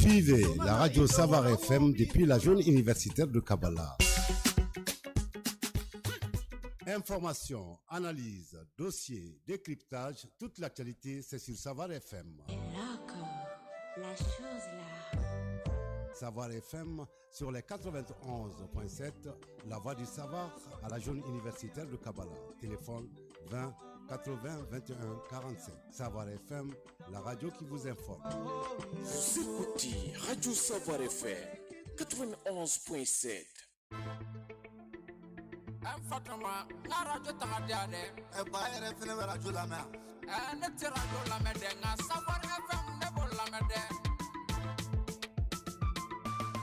Suivez la radio Savar FM depuis la zone universitaire de Kabbalah. Information, analyse, dossier, décryptage, toute l'actualité, c'est sur Savar FM. La chose là. Savar FM sur les 91.7, la voix du savoir à la zone universitaire de Kabbalah. Téléphone 20 80 21 45. Savar FM, la radio qui vous informe. Vous écoutez Radio Savar FM 91.7. Fatuma, la radio tagadiade. Ba yɛrɛ fɛnɛ bɛ radio lamɛn. Ne tɛ radio lamɛn dɛ, nka Savar FM ne b'o lamɛn dɛ.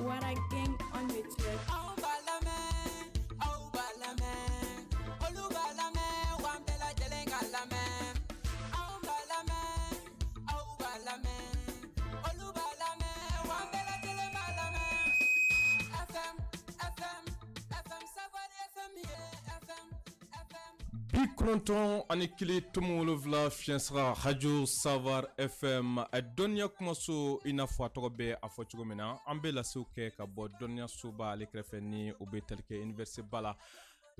What I gang on the track. Aw b'a lamɛn, olu b'a lamɛn, wa n bɛɛ lajɛlen ka lamɛn. Aw b'a lamɛn, olu b'a lamɛn, wa n bɛɛ lajɛlen b'a lamɛn. FM, Savar FM ye FM. Bi kɔnɔntɔn ani kelen tomu wolonwula fiɲɛsira radio Savar FM a dɔnniya kumaso i n'a fɔ a tɔgɔ bɛ a fɔ cogo min na an bɛ lasew kɛ ka bɔ dɔnniya soba ale kɛrɛfɛ ni o bɛ tali kɛ université ba la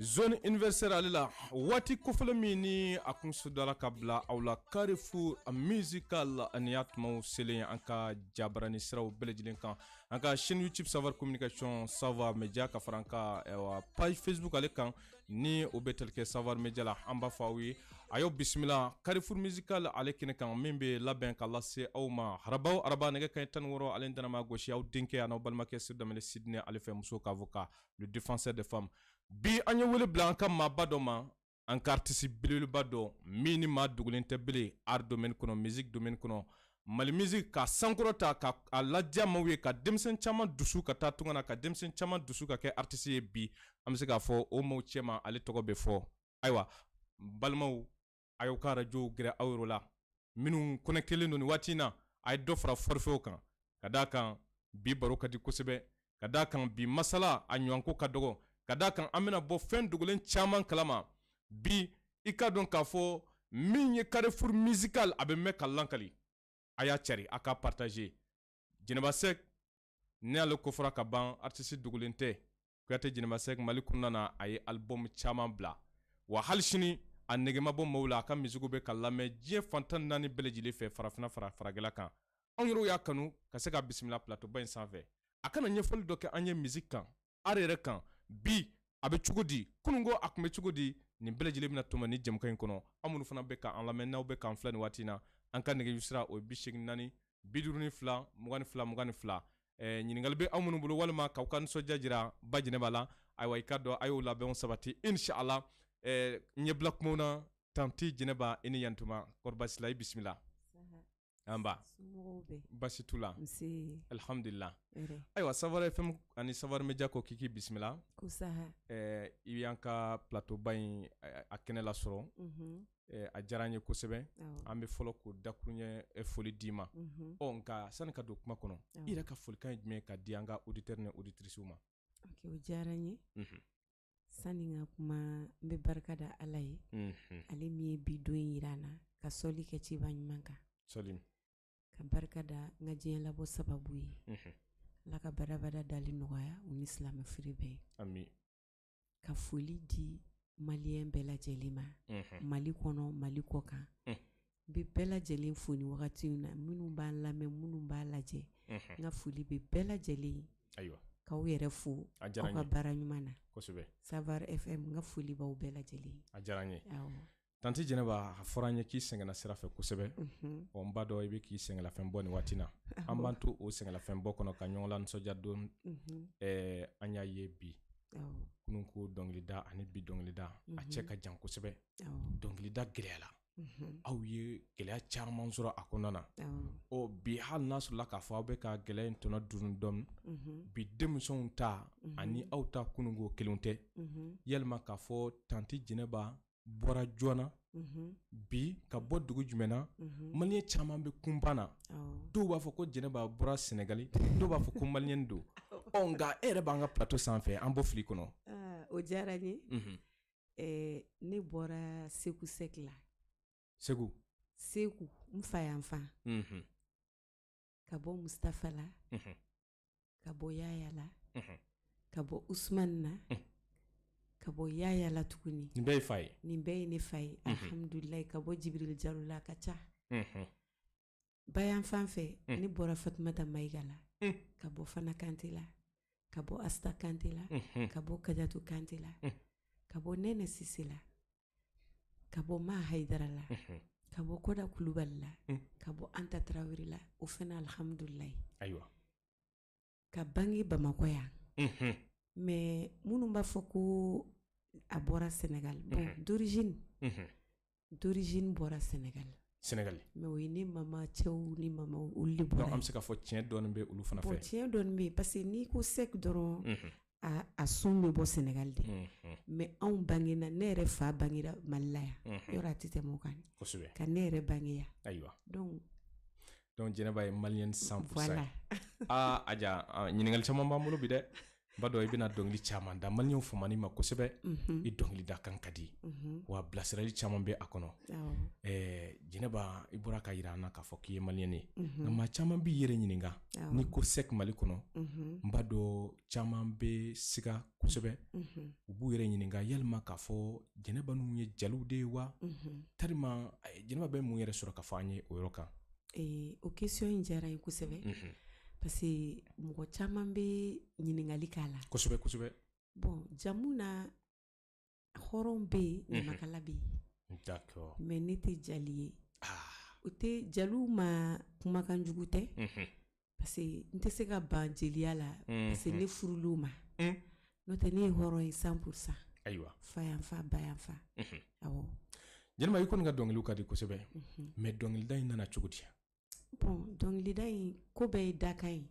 zone universitaire ale la waati kofɔlen min ni a kun sudala ka bila aw la Carrefour musical ani y'a tumaw selen an ka jabarani siraw bɛɛ lajɛlen kan an ka chaîne YouTube Savar communication Savar media ka fara an ka page Facebook ale kan ni o bɛ tali kɛ Savar media la an b'a fɔ aw ye a y'aw bisimila Carrefour musical ale kɛnɛ kan min bɛ labɛn ka lase aw ma araba o araba nɛgɛ kanɲɛ 16 ale danama gosi aw denkɛ a n'aw balimakɛ Sirdamɛlɛ Sidinɛ ale fɛ muso ka avocat le défenseur des femmes bi an ye wele bila an ka maaba dɔ ma an ka artiste belebeleba dɔ min ni maa dogolen tɛ bele art domaine kɔnɔ musique domaine kɔnɔ Mali musique ka sankɔrɔta ka a ladiya maaw ye ka denmisɛn caman dusu ka taa tunga na ka denmisɛn caman dusu ka kɛ artiste ye bi an bɛ se k'a fɔ o maaw cɛma ale tɔgɔ bɛ fɔ ayiwa balimaw a y'aw ka radio gɛrɛ aw yɛrɛ la minnu connectelen don nin waati in na a ye dɔ fara forfait kan ka d'a kan bi baro ka di kosɛbɛ ka d'a kan bi masala a ɲɔgɔnko ka dɔgɔ ka d'a kan an bɛna bɔ fɛn dogolen caman kalama bi i ka dɔn k'a fɔ min ye Carrefour musical a bɛ mɛn ka lankali a y'a cari a ka partager Jɛnɛba Sɛk ne ale kofɔra ka ban artiste dogolen tɛ Kuyatɛ Jɛnɛba Sɛk Mali kɔnɔna na a ye album caman bila wa hali sini a nɛgɛma bɔ maaw la a ka musique bɛ ka lamɛn diɲɛ fantan naani bɛɛ lajɛlen fɛ farafinna faragɛla kan anw yɛrɛw y'a kanu ka se ka bisimila plateau ba in sanfɛ a kana ɲɛfɔli dɔ kɛ an ye musique kan art yɛrɛ kan bi a bɛ cogo di kunungo a kun bɛ cogo di nin bɛɛ lajɛlen bɛna tuma ni jɛmukan in kɔnɔ an minnu fana bɛ k'an lamɛn n'aw bɛ k'an filɛ nin waati in na an ka nɛgɛjurusira o ye 84 52 22 22 ɲininkali bɛ aw minnu bolo walima k'aw ka nisɔndiya jira ba Jɛnɛba la ayiwa i ka dɔn a y'o labɛnw sabati inshallah ɲɛbila kumaw na tanti Jɛnɛba i ni yantuma kɔri baasi la i bisimila an ba basi t'u la alhamdulillah ayiwa Savar FM ani Savar media ko k'i bisimila i y'an ka plateau ba in a kɛnɛ lasɔrɔ a diyara an ye kosɛbɛ an bɛ fɔlɔ ko dakuruɲɛ foli d'i ma nka sani ka don kuma kɔnɔ i yɛrɛ ka folikan ye jumɛn ka di an ka auditeurs ni auditrices ma o diyara n ye sani n ka kuma n bɛ barika da Ala ye ale min ye bi don jira an na ka sɔli kɛ ciba ɲuman kan ka barika da n ka diɲɛ labɔ sababu ye Ala ka badabada dali nɔgɔya u ni silamɛ firi bɛɛ ye amin ka foli di maliyɛn bɛɛ lajɛlen ma Mali kɔnɔ Mali kɔ kan n bɛ bɛɛ lajɛlen fo ni wagati in na minnu b'an lamɛn minnu b'a lajɛ n ka foli bɛ bɛɛ lajɛlen ye k'aw yɛrɛ fo aw ka baara ɲuman na Savar FM n ka foli b'aw bɛɛ lajɛlen ye a diyara n ye tanti Jɛnɛba a fɔra an ye k'i sɛgɛnna sira fɛ kosɛbɛ n b'a dɔn i bɛ k'i sɛgɛnlafiɲɛ bɔ nin waati na an b'an to o sɛgɛnlafiɲɛ bɔ kɔnɔ ka ɲɔgɔn lanisɔndiya don an y'a ye bi kunun ko dɔnkilida ani bi dɔnkilida a cɛ ka jan kosɛbɛ dɔnkilida gɛlɛyala aw ye gɛlɛya caman sɔrɔ a kɔnɔna na bi hali n'a sɔrɔla k'a fɔ aw bɛ ka gɛlɛya in tɔnɔ dun dɔɔni bi denmisɛnw ta ani aw ta kununko kelenw tɛ yalima k'a fɔ tanti Jɛnɛba bɔra joona bi ka bɔ dugu jumɛn na maliyɛn caman bɛ kunban na dɔw b'a fɔ ko Jɛnɛba bɔra Senegali dɔw b'a fɔ ko maliyɛn don nka e yɛrɛ b'an ka plateau sanfɛ an bɔ fili kɔnɔ o diyara n ye ne bɔra Seku Sɛk la Segu Seku n fa y'an fa ka bɔ Mustafa la ka bɔ Yaya la ka bɔ Usman na ka bɔ Yaya la tuguni nin bɛɛ ye fa ye nin bɛɛ ye ne fa ye alhamdulilayi ka bɔ Jibril Jalo la ka ca bayan fan fɛ ne bɔra Fatumata Mayiga la ka bɔ Fana Kante la ka bɔ Asta Kante la ka bɔ Kajatu Kante la ka bɔ Nene Sise la ka bɔ Ma Haidara la ka bɔ Koda Kulubali la ka bɔ Anta Traoré la o fana alhamdulilayi ayiwa ka bange Bamakɔ yan mais minnu b'a fɔ ko a bɔra Sénégal bon d'origine bɔra Sénégal mais o ye ne mama cɛw ni mama olu de bɔra donc an bɛ se ka fɔ tiɲɛ dɔɔni bɛ olu fana fɛ bon tiɲɛ dɔɔni bɛ parce que n'i ko sec dɔrɔn a sun bɛ bɔ Sénégal de mais anw bangena ne yɛrɛ fa bangera Mali la yan yɔrɔ a tɛ tɛmɛ o kan kosɛbɛ ka ne yɛrɛ bange yan ayiwa donc Jɛnɛba ye maliyɛn 100% voilà aja ɲininkali caman b'an bolo bi dɛ ba dɔ i bɛna dɔnkili caman da maliyɛnw famani ma kosɛbɛ i dɔnkili da kan ka di wa bilasirali caman bɛ a kɔnɔ Jɛnɛba i bɔra ka yira an na k'a fɔ k'i ye maliyɛn ye nka maa caman b'i yɛrɛ ɲininka ni ko sec Mali kɔnɔ n b'a dɔn caman bɛ siga kosɛbɛ u b'u yɛrɛ ɲininka yalima k'a fɔ Jɛnɛba ninnu ye jaliw de ye wa tellement Jɛnɛba bɛ mun yɛrɛ sɔrɔ k'a fɔ an ye o yɔrɔ kan o question in diyara n ye kosɛbɛ parce que mɔgɔ caman bɛ ɲininkali k'a la kosɛbɛ bon jamu na hɔrɔn bɛ yen ɲamakala bɛ yen d'accord mais ne tɛ jali ye o tɛ jaliw ma kumakan jugu tɛ parce que n tɛ se ka ban jeliya la parce que ne furul'u ma n'o tɛ ne ye hɔrɔn ye 100% ayiwa fa yan fa ba yan fa awɔ Jɛnɛba i kɔni ka dɔnkiliw ka di kosɛbɛ mais dɔnkilida in nana cogo di bon dɔnkilida in ko bɛɛ ye dakan ye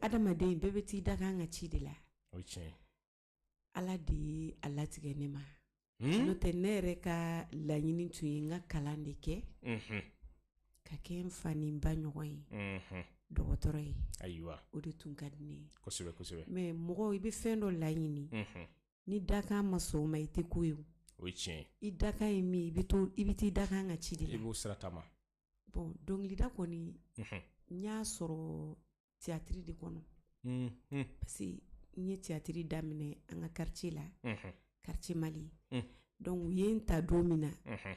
adamaden bɛɛ bɛ t'i dakan ka ci de la o ye tiɲɛ ye Ala de ye a latigɛ ne ma n'o tɛ ne yɛrɛ ka laɲini tun ye n ka kalan de kɛ ka kɛ n fa ni n ba ɲɔgɔn ye dɔgɔtɔrɔ ye ayiwa o de tun ka di ne ye kosɛbɛ mais mɔgɔ i bɛ fɛn dɔ laɲini ni dakan ma sɔn o ma i tɛ ko ye o ye tiɲɛ i dakan ye min i bɛ t'i dakan ka ci de la i b'o sira taama bon dɔnkilida kɔni n y'a sɔrɔ théâtre de kɔnɔ parce que n ye théâtre daminɛ an ka quartier la quartier Mali donc u ye n ta don min na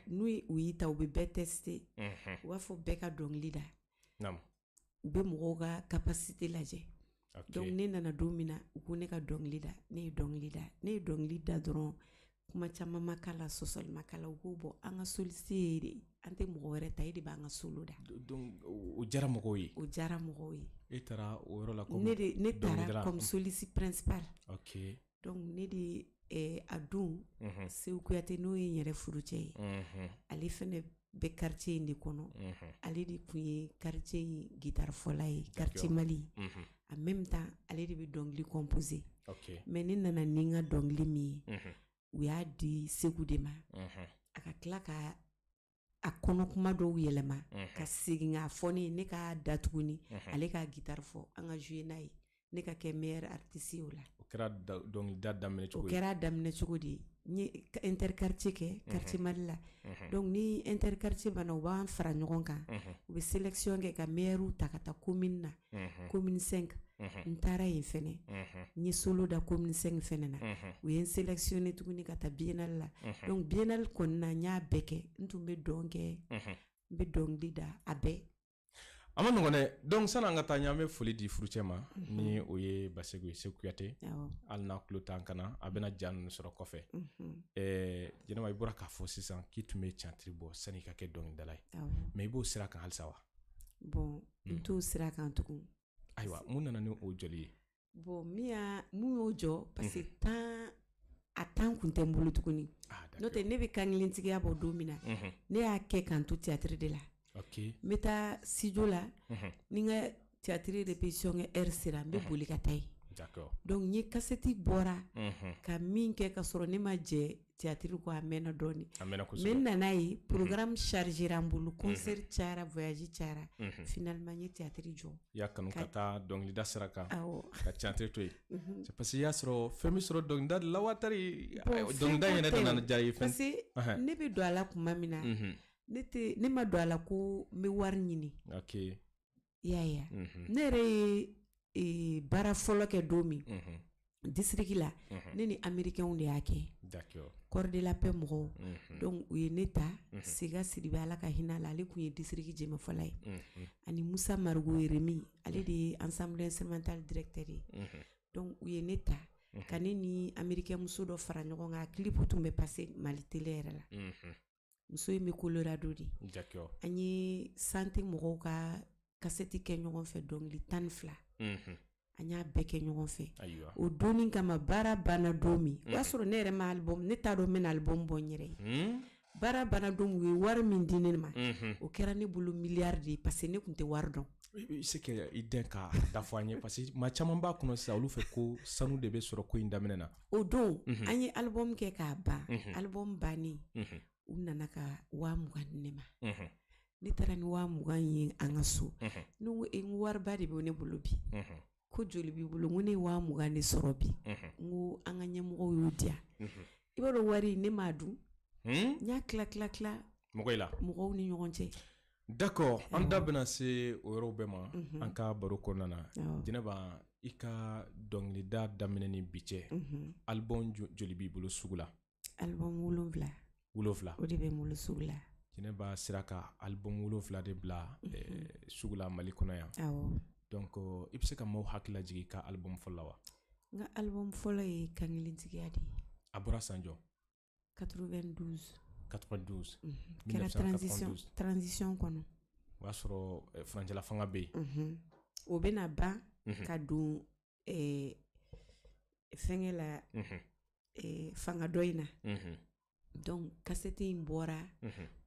n'u y'i ta u bɛ bɛɛ tester u b'a fɔ bɛɛ ka dɔnkili da u bɛ mɔgɔw ka capacité lajɛ donc ne nana don min na u ko ne ka dɔnkili da ne ye dɔnkili da dɔrɔn kuma caman ma k'a la sɔsɔli ma k'a la u ko bɔ an ka soliste ye de an tɛ mɔgɔ wɛrɛ ta e de b'an ka solo da donc o diyara mɔgɔw ye o diyara mɔgɔw ye e taara o yɔrɔ la comme ne taara comme soliste principal ok donc ne de a don Seku Kuyate n'o ye n yɛrɛ furucɛ ye ale fɛnɛ bɛ quartier in de kɔnɔ ale de tun ye quartier in guitare fɔla ye quartier Mali en même temps ale de bɛ dɔnkili composer mais ne nana ni n ka dɔnkili min ye u y'a di Seku de ma a ka tila ka a kɔnɔ kuma dɔw yɛlɛma ka segin k'a fɔ ne k'a da tuguni ale k'a guitare fɔ an ka jouer n'a ye ne ka kɛ meilleur artiste ye o la o kɛra dɔnkilida daminɛ cogo o kɛra daminɛ cogo de ye n ye interquartier kɛ quartier Mali la donc ni interquartier banna u b'an fara ɲɔgɔn kan u bɛ sélection kɛ ka meilleurw ta ka taa commune na commune 5 n taara yen fɛnɛ n ye solo da commune 5 fɛnɛ na u ye n sélectionné tuguni ka taa biennale la donc biennale kɔni na n y'a bɛɛ kɛ n tun bɛ dɔn kɛ n bɛ dɔnkili da a bɛɛ a ma nɔgɔn dɛ donc sani an ka taa ɲan bɛ foli di furucɛ ma ni o ye Basegu ye Seku Kuyate hali n'a tulo t'an kana a bɛna ja ninnu sɔrɔ kɔfɛ Jɛnɛba i bɔra k'a fɔ sisan k'i tun bɛ théâtre bɔ sani i ka kɛ dɔnkilidala ye mais i b'o sira kan halisa wa bon n t'o sira kan tugun ayiwa mun nana ni o jɔli ye bon mun y'o jɔ parce que temps kun tɛ n bolo tuguni n'o tɛ ne bɛ kankelentigiya bɔ don min na ne y'a kɛ k'an to théâtre de la n bɛ taa studio la ni n ka théâtre répétition kɛ heure sera n bɛ boli ka taa yen donc n ye kasɛti bɔra ka min kɛ ka sɔrɔ ne ma jɛ théâtre kɔ a mɛnna dɔɔni mais n nana ye programme chargera n bolo concert cayara voyage cayara finalement n ye théâtre jɔ i y'a kanu ka taa dɔnkilida sira kan ka théâtre to yen c'est parce que i y'a sɔrɔ fɛn min sɔrɔ dɔnkilida de la waatari dɔnkilida yɛrɛ de nana diya i ye fɛn parce que ne bɛ don a la tuma min na ne ma don a la ko n bɛ wari ɲini i y'a ye ne yɛrɛ ye baara fɔlɔ kɛ don min district la ne ni américains de y'a kɛ corps de la paix mɔgɔw donc u ye ne ta Sega Sidibe Ala ka hinɛ la ale kun ye district jɛmɛfɔla ye ani Musa Marigo Yeremi ale de ye ensemble instrumental directeur ye donc u ye ne ta ka ne ni américain muso dɔ fara ɲɔgɔn kan clip tun bɛ passer Mali télé yɛrɛ la muso in bɛ Colorado de an ye santé mɔgɔw ka kasɛti kɛ ɲɔgɔn fɛ dɔnkili 12 an y'a bɛɛ kɛ ɲɔgɔn fɛ o donni kama baara banna don min o y'a sɔrɔ ne yɛrɛ ma album ne t'a dɔn n bɛna album bɔ n yɛrɛ ye baara banna don min u ye wari min di ne ma o kɛra ne bolo miliyari de ye parce que ne tun tɛ wari dɔn i se ka i den ka da fɔ an ye parce que maa caman b'a kɔnɔ sisan olu fɛ ko sanu de bɛ sɔrɔ ko in daminɛ na o don an ye album kɛ k'a ban album bannen u nana ka 20,000 di ne ma ne taara ni 20,000 ye an ka so ne ko n wariba de bɛ ne bolo bi ko joli b'i bolo ko ne ye 20,000 de sɔrɔ bi n ko an ka ɲɛmɔgɔw y'o di yan i b'a dɔn wari ne m'a dun n y'a tila mɔgɔw ni ɲɔgɔn cɛ d'accord an da bɛna se o yɔrɔw bɛɛ ma an ka baro kɔnɔna na Jɛnɛba i ka dɔnkilida daminɛ ni bi cɛ album joli b'i bolo sugu la album 7 o de bɛ n bolo sugu la Jɛnɛba sera ka album 7 de bila sugu la Mali kɔnɔ yan donc i bɛ se ka maaw hakili lajigin i ka album fɔlɔ la wa n ka album fɔlɔ ye Kankelentigiya de ye a bɔra san jɔ 92 kɛra 1992 transition kɔnɔ o y'a sɔrɔ furancɛla fanga bɛ yen o bɛna ban ka don fɛngɛ la fanga dɔ in na donc kasɛti in bɔra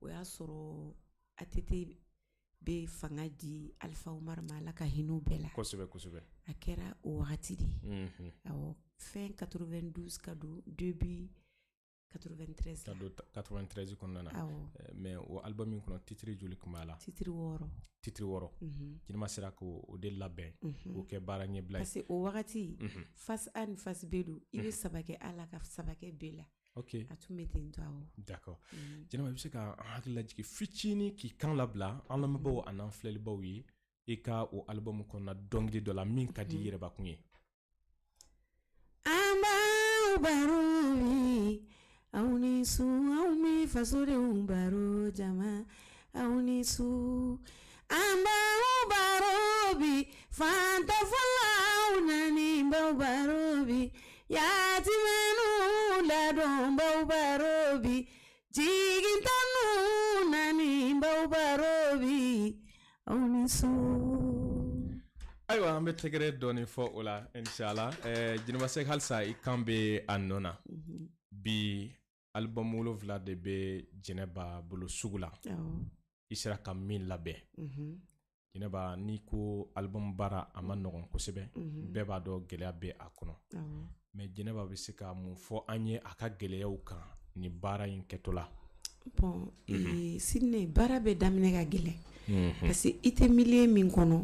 o y'a sɔrɔ ATT bɛ fanga di Alpha Umaru ma Ala ka hinɛ bɛɛ la kosɛbɛ a kɛra o wagati de awɔ fin 92 ka don début 93 ka don 93 kɔnɔna na mais o album min kɔnɔ titre joli tun b'a la titre 6 Jɛnɛba sera k'o de labɛn k'o kɛ baara ɲɛbila ye parce que o wagati face A ni face B don i bɛ saba kɛ A la ka saba kɛ B la a tun bɛ ten to awɔ d'accord Jɛnɛba i bɛ se ka an hakili lajigin fitinin k'i kan labila an lamɛnbaaw a n'an filɛlibaaw ye i ka o album kɔnɔna dɔnkili dɔ la min ka di i yɛrɛbakun ye an b'aw baro bi aw ni su aw mi fasodenw baro jama aw ni su an b'aw baro bi fantafɔlaw nani b'aw baro bi yatimɛnu ladɔn b'aw baro bi jigintanu nani b'aw baro bi aw ni su. ayiwa an bɛ tɛgɛrɛ dɔɔni fɔ o la inshallah Jɛnɛba Sɛki halisa i kan bɛ a nɔ na bi album 7 de bɛ Jɛnɛba bolo sugu la i sera ka min labɛn Jɛnɛba n'i ko album baara a ma nɔgɔn kosɛbɛ bɛɛ b'a dɔn gɛlɛya bɛ a kɔnɔ mais Jɛnɛba bɛ se ka mun fɔ an ye a ka gɛlɛyaw kan ni baara in kɛtɔ la bon Sidney baara bɛ daminɛ ka gɛlɛn parce que i tɛ milieu min kɔnɔ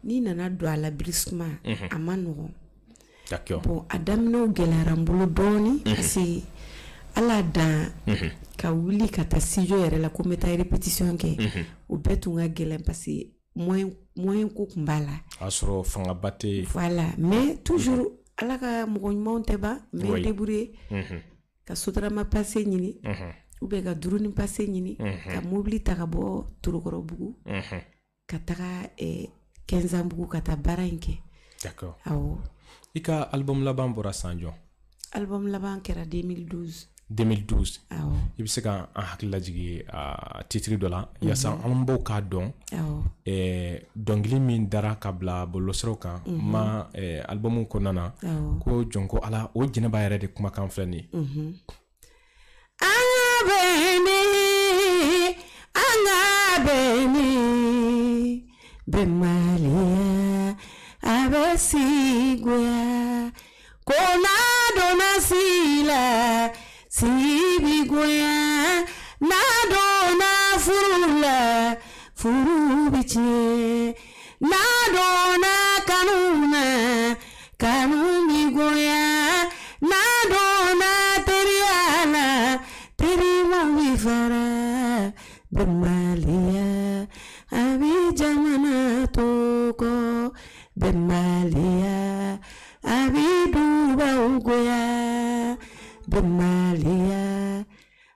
n'i nana don a la brusquement a ma nɔgɔn bon a daminɛw gɛlɛyara n bolo dɔɔni parce que ala dan ka wuli ka taa studio yɛrɛ la ko n bɛ taa répétition kɛ o bɛɛ tun ka gɛlɛn parce que moyen ko tun b'a la a sɔrɔ fangaba tɛ voilà mais toujours ala ka mɔgɔ ɲumanw tɛ ban n bɛ débrouiller ka sotarama passe ɲini ou bien ka duruni passe ɲini ka mobili ta ka bɔ Torokɔrɔbugu ka taga 15 ans bugu ka taa baara in kɛ d'accord awɔ i ka album laban bɔra san jɔ album laban kɛra 2012 awɔ i bɛ se ka an hakili lajigin a titre dɔ la yaasa an baw k'a dɔn dɔnkili min dara ka bila bɔlɔlɔsiraw kan ma albumu kɔnɔna na ko jɔn ko ala o Jɛnɛba yɛrɛ de kumakan filɛ nin ye an ka bɛnni bɛnbaliya a bɛ sigoya ko n'a donna si la si bi goya n'a donna furu la furu bi tiɲɛ n'a donna kanu na kanu bi goya n'a donna teriya la terimaw bi fara bɛnbaliya a bi jamana to Soko Bemalia Abidu Baugoya Bemalia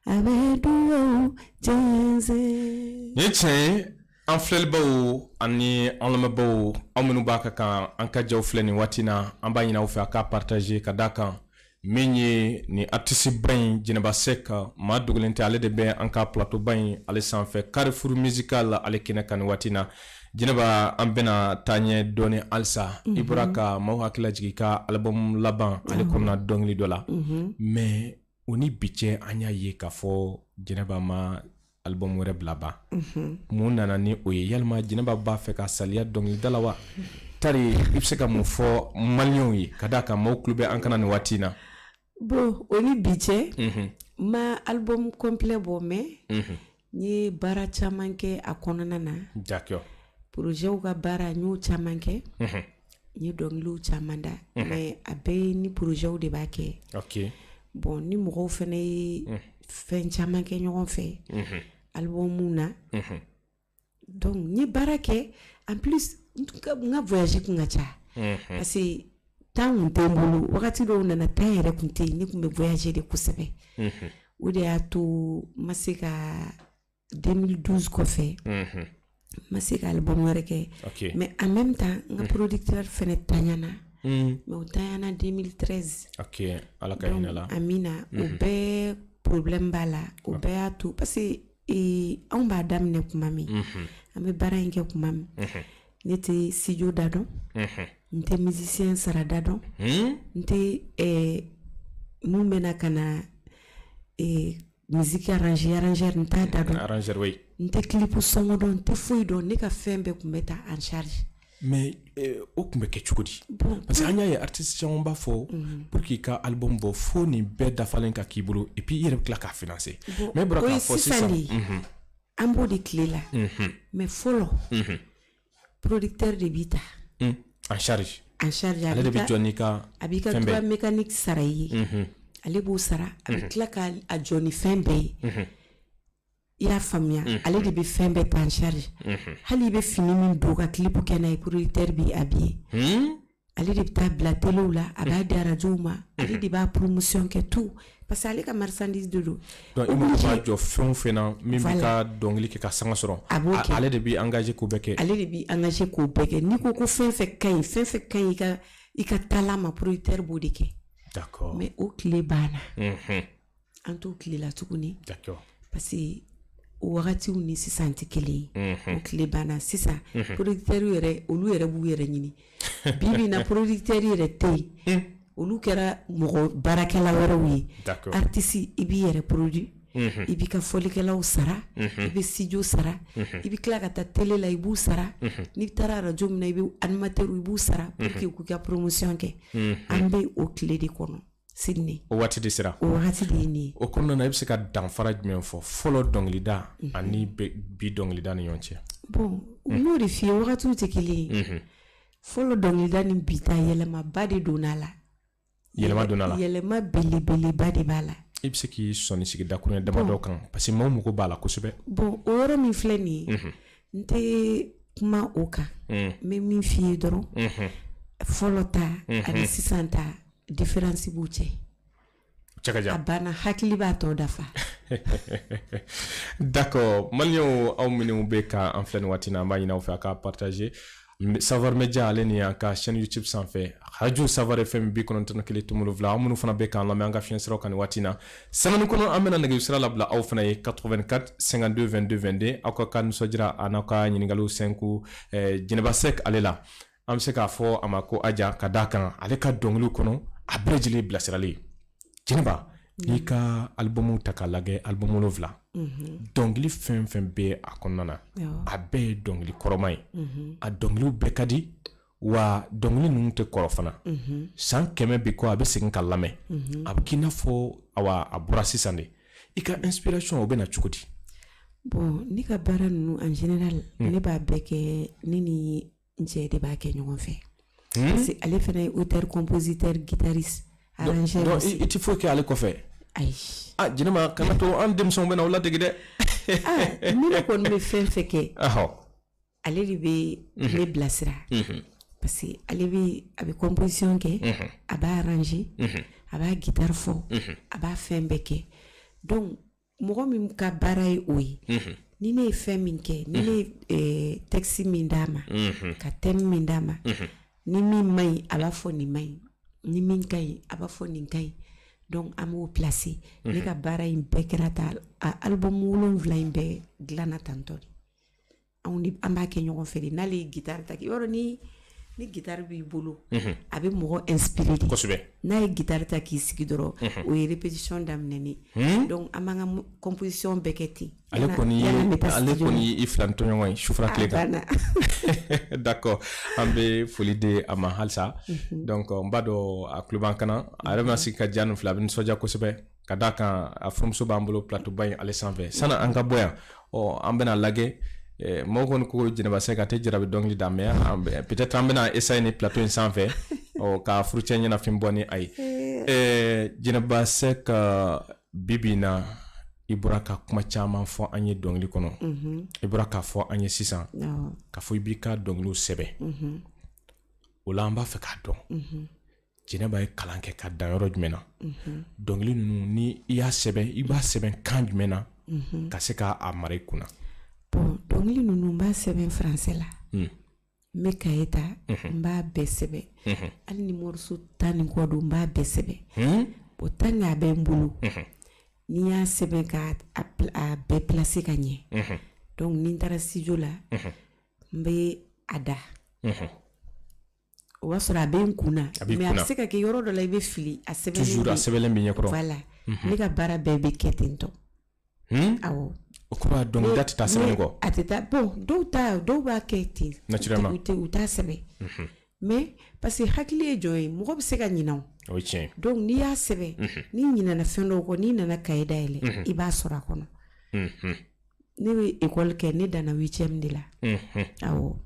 Abidu Jenze. Yetchen an filɛlibaw ani an lamɛnbaw aw minnu b'a ka kan an ka jaw filɛ nin waati na an b'a ɲini aw fɛ a ka partager ka da kan min ye ni artiste ba in Jɛnɛba Sek maa dogolen tɛ ale de bɛ an ka plateau ba in ale sanfɛ Carrefour musical ale kɛnɛ kan nin waati na Jɛnɛba an bɛna taa ɲɛ dɔɔni alisa i bɔra ka maaw hakili lajigin ka album laban ale kɔnɔna dɔnkili dɔ la mais o ni bi cɛ an y'a ye k'a fɔ Jɛnɛba ma album wɛrɛ bila ban mun nana ni o ye yalima Jɛnɛba b'a fɛ ka saliya dɔnkilidala wa tari i bɛ se ka mun fɔ maliyɛnw ye ka d'a kan maaw tulo bɛ an kana nin waati na. Bon o ni bi cɛ ma album complet bɔ mais n ye baara caman kɛ a kɔnɔna na. D'accord. Projets ka baara n y'o caman kɛ n ye dɔnkiliw caman da mais a bɛɛ ni projets de b'a kɛ. Ok. Bon ni mɔgɔw fɛnɛ ye fɛn caman kɛ ɲɔgɔn fɛ albumw na donc n ye baara kɛ en plus n ka voyage kun ka ca parce que temps kun tɛ n bolo wagati dɔw nana temps yɛrɛ kun tɛ yen ne kun bɛ voyager de kosɛbɛ o de y'a to n ma se ka 2012 kɔfɛ n ma se ka album wɛrɛ kɛ mais en même temps n ka producteur fɛnɛ tanyana mais o tanyana 2013 ok ala ka hinɛ la amina o bɛɛ problème b'a la o bɛɛ y'a to parce que anw b'a daminɛ kuma min an bɛ baara in kɛ kuma min ne tɛ studio da dɔn n tɛ musicien sara da dɔn n tɛ mun bɛna ka na musique arrangeur n t'a da dɔn n tɛ clip sɔngɔ dɔn n tɛ foyi dɔn ne ka fɛn bɛɛ kun bɛ ta en charge. mais o kun bɛ kɛ cogo di parce que an y'a ye artiste caman b'a fɔ pour k'i ka album bɔ fo nin bɛɛ dafalen ka k'i bolo et puis i yɛrɛ bɛ tila k'a financer mais bɔra k'a fɔ sisan an b'o de tile la mais fɔlɔ producteur de b'i ta en charge ale de bɛ jɔ n'i ka a b'i ka droit mécanique sara i ye ale b'o sara a bɛ tila ka a jɔ ni fɛn bɛɛ ye i y'a faamuya ale de bɛ fɛn bɛɛ ta en charge hali i bɛ fini min don ka clip kɛ n'a ye producteur b'i habillé ale de bɛ taa bila telew la a b'a di arajow ma ale de b'a promotion kɛ tout parce que ale ka marchandise de don donc i mago b'a jɔ fɛn o fɛn na min bɛ ka dɔnkili kɛ ka sanga sɔrɔ ale de b'i engagé k'o bɛɛ kɛ ale de b'i engagé k'o bɛɛ kɛ n'i ko ko fɛn fɛn ka ɲi fɛn fɛn ka ɲi i ka taala ma producteur b'o de kɛ d'accord mais o tile banna an t'o tile la tuguni d'accord parce que o wagatiw ni sisan tɛ kelen ye o tile banna sisan producteur yɛrɛ olu yɛrɛ b'u yɛrɛ ɲini bibi na producteur yɛrɛ tɛ yen olu kɛra mɔgɔ baarakɛla wɛrɛw ye artiste i b'i yɛrɛ produit i b'i ka fɔlikɛlaw sara i bɛ studio sara i bɛ tila ka taa télé la i b'u sara n'i taara radio min na i bɛ animateur i b'u sara pour que k'u ka promotion kɛ an bɛ o tile de kɔnɔ Sydney o waati de sera o waati de ye nin ye o kɔnɔna na i bɛ se ka danfara jumɛn fɔ fɔlɔ dɔnkilida ani bi dɔnkilida ni ɲɔgɔn cɛ bon u y'o de f'i ye wagatiw tɛ kelen ye fɔlɔ dɔnkilida ni bi ta yɛlɛmaba de donna a la yɛlɛma belebeleba de b'a la i bɛ se k'i sɔnni sigi dakuruɲɛ damadɔ kan parce que maaw mago b'a la kosɛbɛ bon o yɔrɔ min filɛ nin ye n tɛ kuma o kan n bɛ min f'i ye dɔrɔn fɔlɔ ta ani sisan ta différence b'u cɛ a banna hakili b'a tɔ dafa d'accord maliyɛnw aw minnu bɛ ka an filɛ nin waati na an b'a ɲini aw fɛ a ka partager Savar Media ale ni an ka chaîne YouTube sanfɛ radio Savar FM 91.7 aw minnu fana bɛ k'an lamɛn an ka fiɲɛ siraw kan nin waati na sangani kɔnɔ an bɛna nɛgɛjurusira labila aw fana ye 84 52 22 22 aw ka nisɔndira a n'aw ka ɲininkaliw sɛnku Jɛnɛba Sek ale la an bɛ se k'a fɔ a ma ko aja ka d'a kan ale ka dɔnkiliw kɔnɔ a bɛɛ lajɛlen bilasirali Jɛnɛba n'i ka albumu ta k'a lajɛ albumu 7 dɔnkili fɛn fɛn bɛ a kɔnɔna na a bɛɛ ye dɔnkili kɔrɔma ye a dɔnkiliw bɛɛ ka di wa dɔnkili ninnu tɛ kɔrɔ fana san 100 bi kɔ a bɛ segin ka lamɛn a bɛ k'i n'a fɔ a bɔra sisan de i ka inspiration o bɛ na cogo di bon ne ka baara ninnu en général ne b'a bɛɛ kɛ ne ni n cɛ de b'a kɛ ɲɔgɔn fɛ parce que ale fana ye auteur compositeur guitariste arrangeur donc i tɛ foyi kɛ ale kɔfɛ ayi Jɛnɛba kana to an denmisɛnw bɛ na o ladege dɛ ne kɔni bɛ fɛn fɛn kɛ ale de bɛ ne bilasira parce que ale bɛ a bɛ composition kɛ a b'a arranger a b'a guitare fɔ a b'a fɛn bɛɛ kɛ donc mɔgɔ min ka baara ye o ye ni ne ye fɛn min kɛ ni ne ye texte min d'a ma ka thème min d'a ma ni min man ɲi a b'a fɔ nin man ɲi ni min ka ɲi a b'a fɔ nin ka ɲi donc an b'o placer ne ka baara in bɛɛ kɛra ta album 7 in bɛɛ dilanna tantɔ de an b'a kɛ ɲɔgɔn fɛ de n'ale ye guitare ta yɔrɔ ni guitare b'i bolo a bɛ mɔgɔ inspirer de kosɛbɛ n'a ye guitare ta k'i sigi dɔrɔn o ye répétition daminɛni donc an b'an ka composition bɛɛ kɛ ten ale kɔni i filantɔ ɲɔgɔn ye sufara tile kan d'accord an bɛ foli di a ma halisa donc n b'a dɔn a tulo b'an kana a yɛrɛ bɛna sigi ka diya nin fila a bɛ nisɔndiya kosɛbɛ ka d'a kan a furumuso b'an bolo plateau ba in ale sanfɛ sanni an ka bɔ yan an bɛna lajɛ mɔgɔ kɔni ko Jɛnɛba Sɛki a tɛ jarabi dɔnkili da mais peut-être an bɛna essayer ni plateau in sanfɛ ka furucɛ ɲɛnafin bɔ ni a ye Jɛnɛba Sɛki bibi in na i bɔra ka kuma caman fɔ an ye dɔnkili kɔnɔ i bɔra k'a fɔ an ye sisan k'a fɔ i b'i ka dɔnkiliw sɛbɛn o la an b'a fɛ k'a dɔn Jɛnɛba ye kalan kɛ ka dan yɔrɔ jumɛn na dɔnkili ninnu ni i y'a sɛbɛn i b'a sɛbɛn kan jumɛn na ka se k'a mara i kunna. Bon, dɔnkili ninnu n b'a sɛbɛn français la n bɛ kaye ta n b'a bɛɛ sɛbɛn hali ni morceau 10 ni kɔ don n b'a bɛɛ sɛbɛn o tant que a bɛ n bolo ni y'a sɛbɛn ka a bɛɛ placer ka ɲɛ donc ni n taara studio la n bɛ a da o b'a sɔrɔ a bɛ n kun na mais a bɛ se ka kɛ yɔrɔ dɔ la i bɛ fili a sɛbɛnlen toujours a sɛbɛnlen bɛ ɲɛkɔrɔ voilà ne ka baara bɛɛ bɛ kɛ ten tɔ awɔ o kura dɔnkili da tɛ taa sɛbɛnni kɔ a tɛ taa bon dɔw b'a kɛ ten naturellement u t'a sɛbɛn mais parce que hakili ye jɔn ye mɔgɔ bɛ se ka ɲinɛ o ye tiɲɛ donc n'i y'a sɛbɛn n'i ɲinɛna fɛn dɔw kɔ n'i nana kaye dayɛlɛ i b'a sɔrɔ a kɔnɔ ne bɛ école kɛ ne danna 8e de la awɔ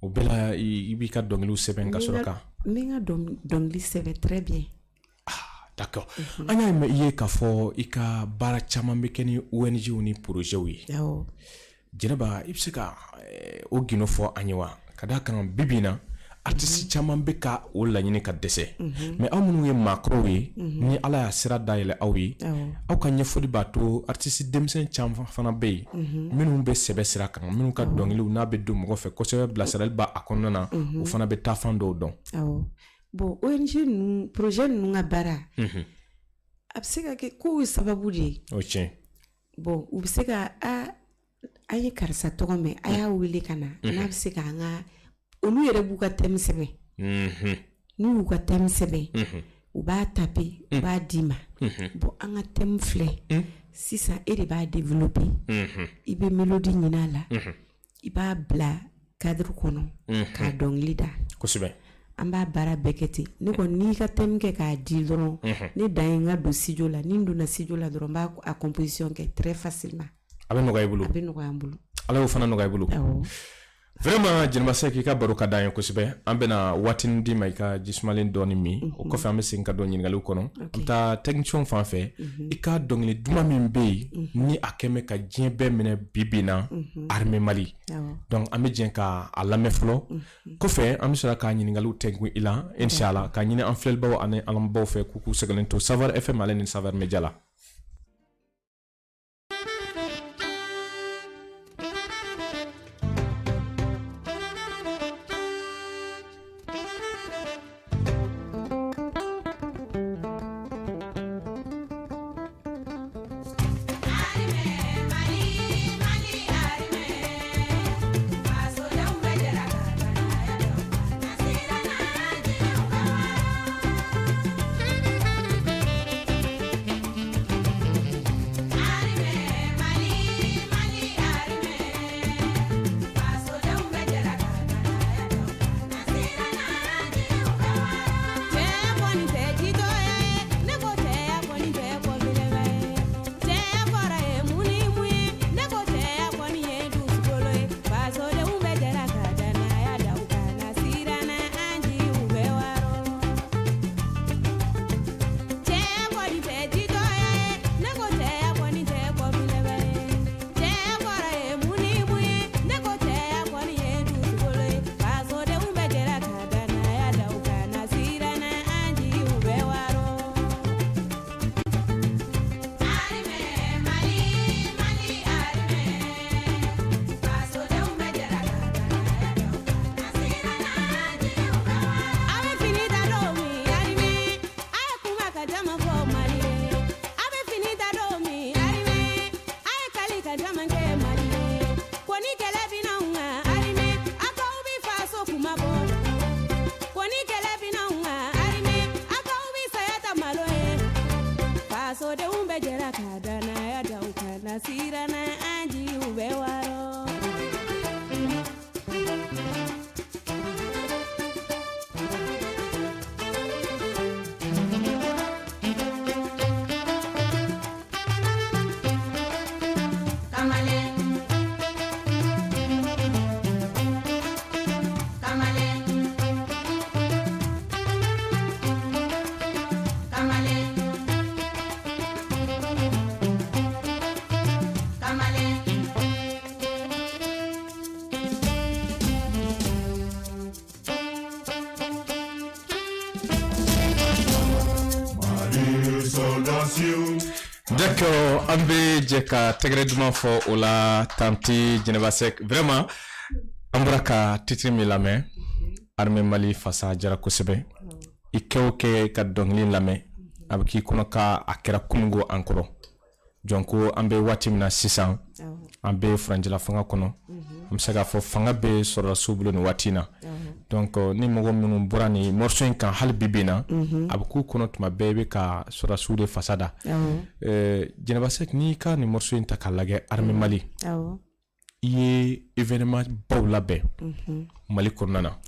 o bɛɛ la i b'i ka dɔnkiliw sɛbɛn ka sɔrɔ ka n bɛ n ka dɔnkili sɛbɛn très bien d'accord an y'a mɛn i ye k'a fɔ i ka baara caman bɛ kɛ ni ONG ni projets ye Jɛnɛba i bɛ se ka o gindo fɔ an ye wa ka d'a kan bibi in na artiste caman bɛ ka o laɲini ka dɛsɛ mais aw minnu ye maakɔrɔw ye ni Ala y'a sira dayɛlɛ aw ye aw ka ɲɛfɔli b'a to artiste denmisɛn caman fana bɛ yen minnu bɛ sɛbɛ sira kan minnu ka dɔnkiliw n'a bɛ don mɔgɔ fɛ kosɛbɛ bilasirali b'a kɔnɔna na o fana bɛ taa fan dɔw dɔn. Bon ONG ninnu projet ninnu ka baara a bɛ se ka kɛ kow ye sababu de ye o tiɲɛ bon u bɛ se ka an ye karisa tɔgɔ mɛn a y'a wele ka na n'a bɛ se ka an ka olu yɛrɛ b'u ka thème sɛbɛn n'u y'u ka thème sɛbɛn u b'a taper u b'a d'i ma bon an ka thème filɛ sisan e de b'a développer i bɛ mélodie ɲini a la i b'a bila cadre kɔnɔ k'a dɔnkili da kosɛbɛ an b'a baara bɛɛ kɛ ten ne kɔni n'i ka thème kɛ k'a di dɔrɔn ne dan ye n ka don studio la ni n donna studio la dɔrɔn n b'a a composition kɛ très facilement a bɛ nɔgɔya i bolo a bɛ nɔgɔya n bolo Ala y'o fana nɔgɔya i bolo vraiment Jɛnɛba Sɛki i ka baro ka d'an ye kosɛbɛ an bɛna waatinin d'i ma i ka jisumalen dɔɔni min o kɔfɛ an bɛ segin ka don ɲininkaliw kɔnɔ an bɛ taa technicien fan fɛ i ka dɔnkili duman min bɛ yen ni a kɛ mɛ ka diɲɛ bɛɛ minɛ bi in na Armée Mali donc an bɛ jɛ ka a lamɛn fɔlɔ kɔfɛ an bɛ sɔrɔ ka ɲininkaliw tɛnku i la inshallah ka ɲini an filɛlibaw ani an lamɛnbaaw fɛ k'u sɛgɛnnen to Savar FM ale ni Savar Media la. D'accord, an bɛ jɛ ka tɛgɛrɛ duman fɔ o la tanti Jɛnɛba Sek. Vraiment an bɔra ka titre min lamɛn Armée Mali fasa jara kosɛbɛ. I kɛ o kɛ ka dɔnkili lamɛn a bɛ k'i kɔnɔ ka a kɛra kunungo an kɔrɔ. Jɔnko an bɛ waati min na sisan an bɛ furanjɛla fanga kɔnɔ. An bɛ se k'a fɔ fanga bɛ sɔrɔdasiw bolo nin waati in na. Donc ni mɔgɔ minnu bɔra ni morceau in kan hali bi na a bɛ k'u kɔnɔ tuma bɛɛ i bɛ ka sɔrɔdasiw de fasada. Jɛnɛba Sek n'i ka ni morceau in ta k'a lajɛ Armée Mali i ye événement baw labɛn Mali kɔnɔna na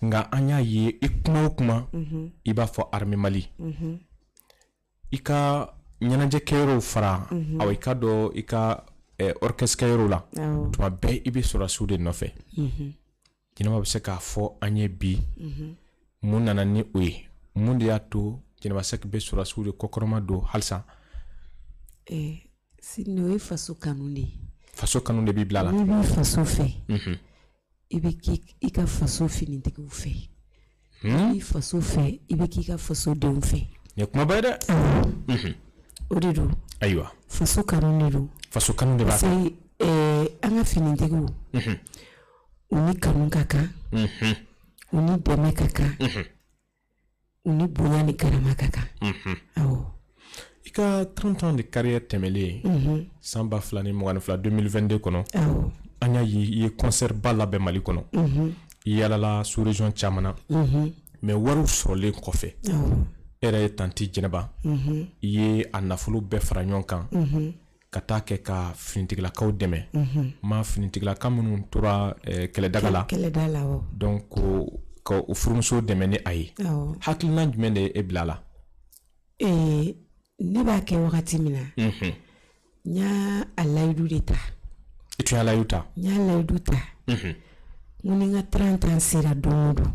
nka an y'a ye i kuma o kuma i b'a fɔ Armée Mali i ka ɲɛnajɛ kɛyɔrɔw fara i ka dɔn i ka orchestre kɛyɔrɔw la tuma bɛɛ i bɛ sɔrɔdasiw de nɔfɛ. Jɛnɛba bɛ se k'a fɔ an ye bi mun nana ni o ye mun de y'a to Jɛnɛba Sek bɛ sɔrɔdasiw de kɔkɔrɔma don halisa. Sini o ye faso kanu de ye. Faso kanu de b'i bila la. N'i b'i faso fɛ i bɛ k'i ka faso finitigiw fɛ. N'i faso fɛ i bɛ k'i ka faso denw fɛ. Nin ye kumaba ye dɛ. O de don. Ayiwa. Faso kanu de don. Faso kanu de b'a la. Parce que an ka finitigiw u ni kanu ka kan u ni dɛmɛ ka kan u ni bonya ni karama ka kan. Awɔ. I ka 30 ans de carrière tɛmɛlen san 2022 2022 kɔnɔ an y'a ye i ye concert ba labɛn Mali kɔnɔ i yalala sous région caman na mais wariw sɔrɔlen kɔfɛ e yɛrɛ ye tanti Jɛnɛba i ye a nafolo bɛɛ fara ɲɔgɔn kan ka taa kɛ ka finitigilakaw dɛmɛ ma finitigilaka minnu tora kɛlɛdaga la donc ka o furumuso dɛmɛ ni a ye hakilina jumɛn de ye e bila la? Ne b'a kɛ wagati min na n y'a layidu de ta. I tun y'a layidu ta? N y'a layidu ta n ko ni n ka 30 ans sera don o don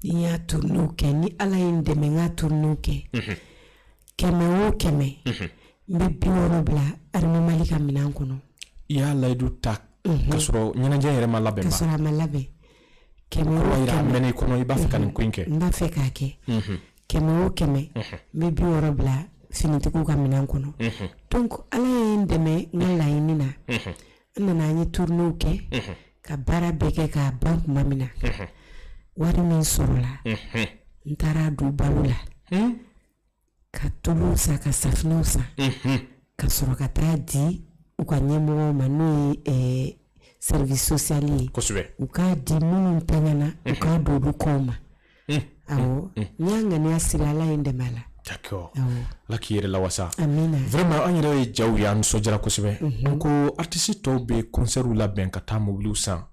ni y'a tournew kɛ ni Ala ye n dɛmɛ n ka tournew kɛ 100 o 100 n bɛ 60 bila Armée Mali ka minɛn kɔnɔ. I y'a layidu ta k'a sɔrɔ ɲɛnajɛ yɛrɛ ma labɛn ba? K'a sɔrɔ a ma labɛn. 100 o 100 a mɛnna i kɔnɔ i b'a fɛ ka nin ko in kɛ? N b'a fɛ k'a kɛ 100 o 100 n bɛ 60 bila finitigiw ka minɛn kɔnɔ. Donc Ala ye n dɛmɛ n ka laɲini na n nana an ye tournew kɛ ka baara bɛɛ kɛ k'a ban tuma min na wari min sɔrɔla n taara don balo la ka tuluw san ka safinɛw san ka sɔrɔ ka taa di u ka ɲɛmɔgɔw ma n'o ye service social ye u k'a di minnu tɛŋɛna u k'a don olu kɔw ma. Awɔ n y'a ŋaniya siri Ala ye n dɛmɛ a la. D'accord. Ala k'i yɛrɛ lawasa. Amina. Vraiment an yɛrɛ ye jaw ye an nisɔndiyara kosɛbɛ. Ko artiste tɔw bɛ concertw labɛn ka taa mobiliw san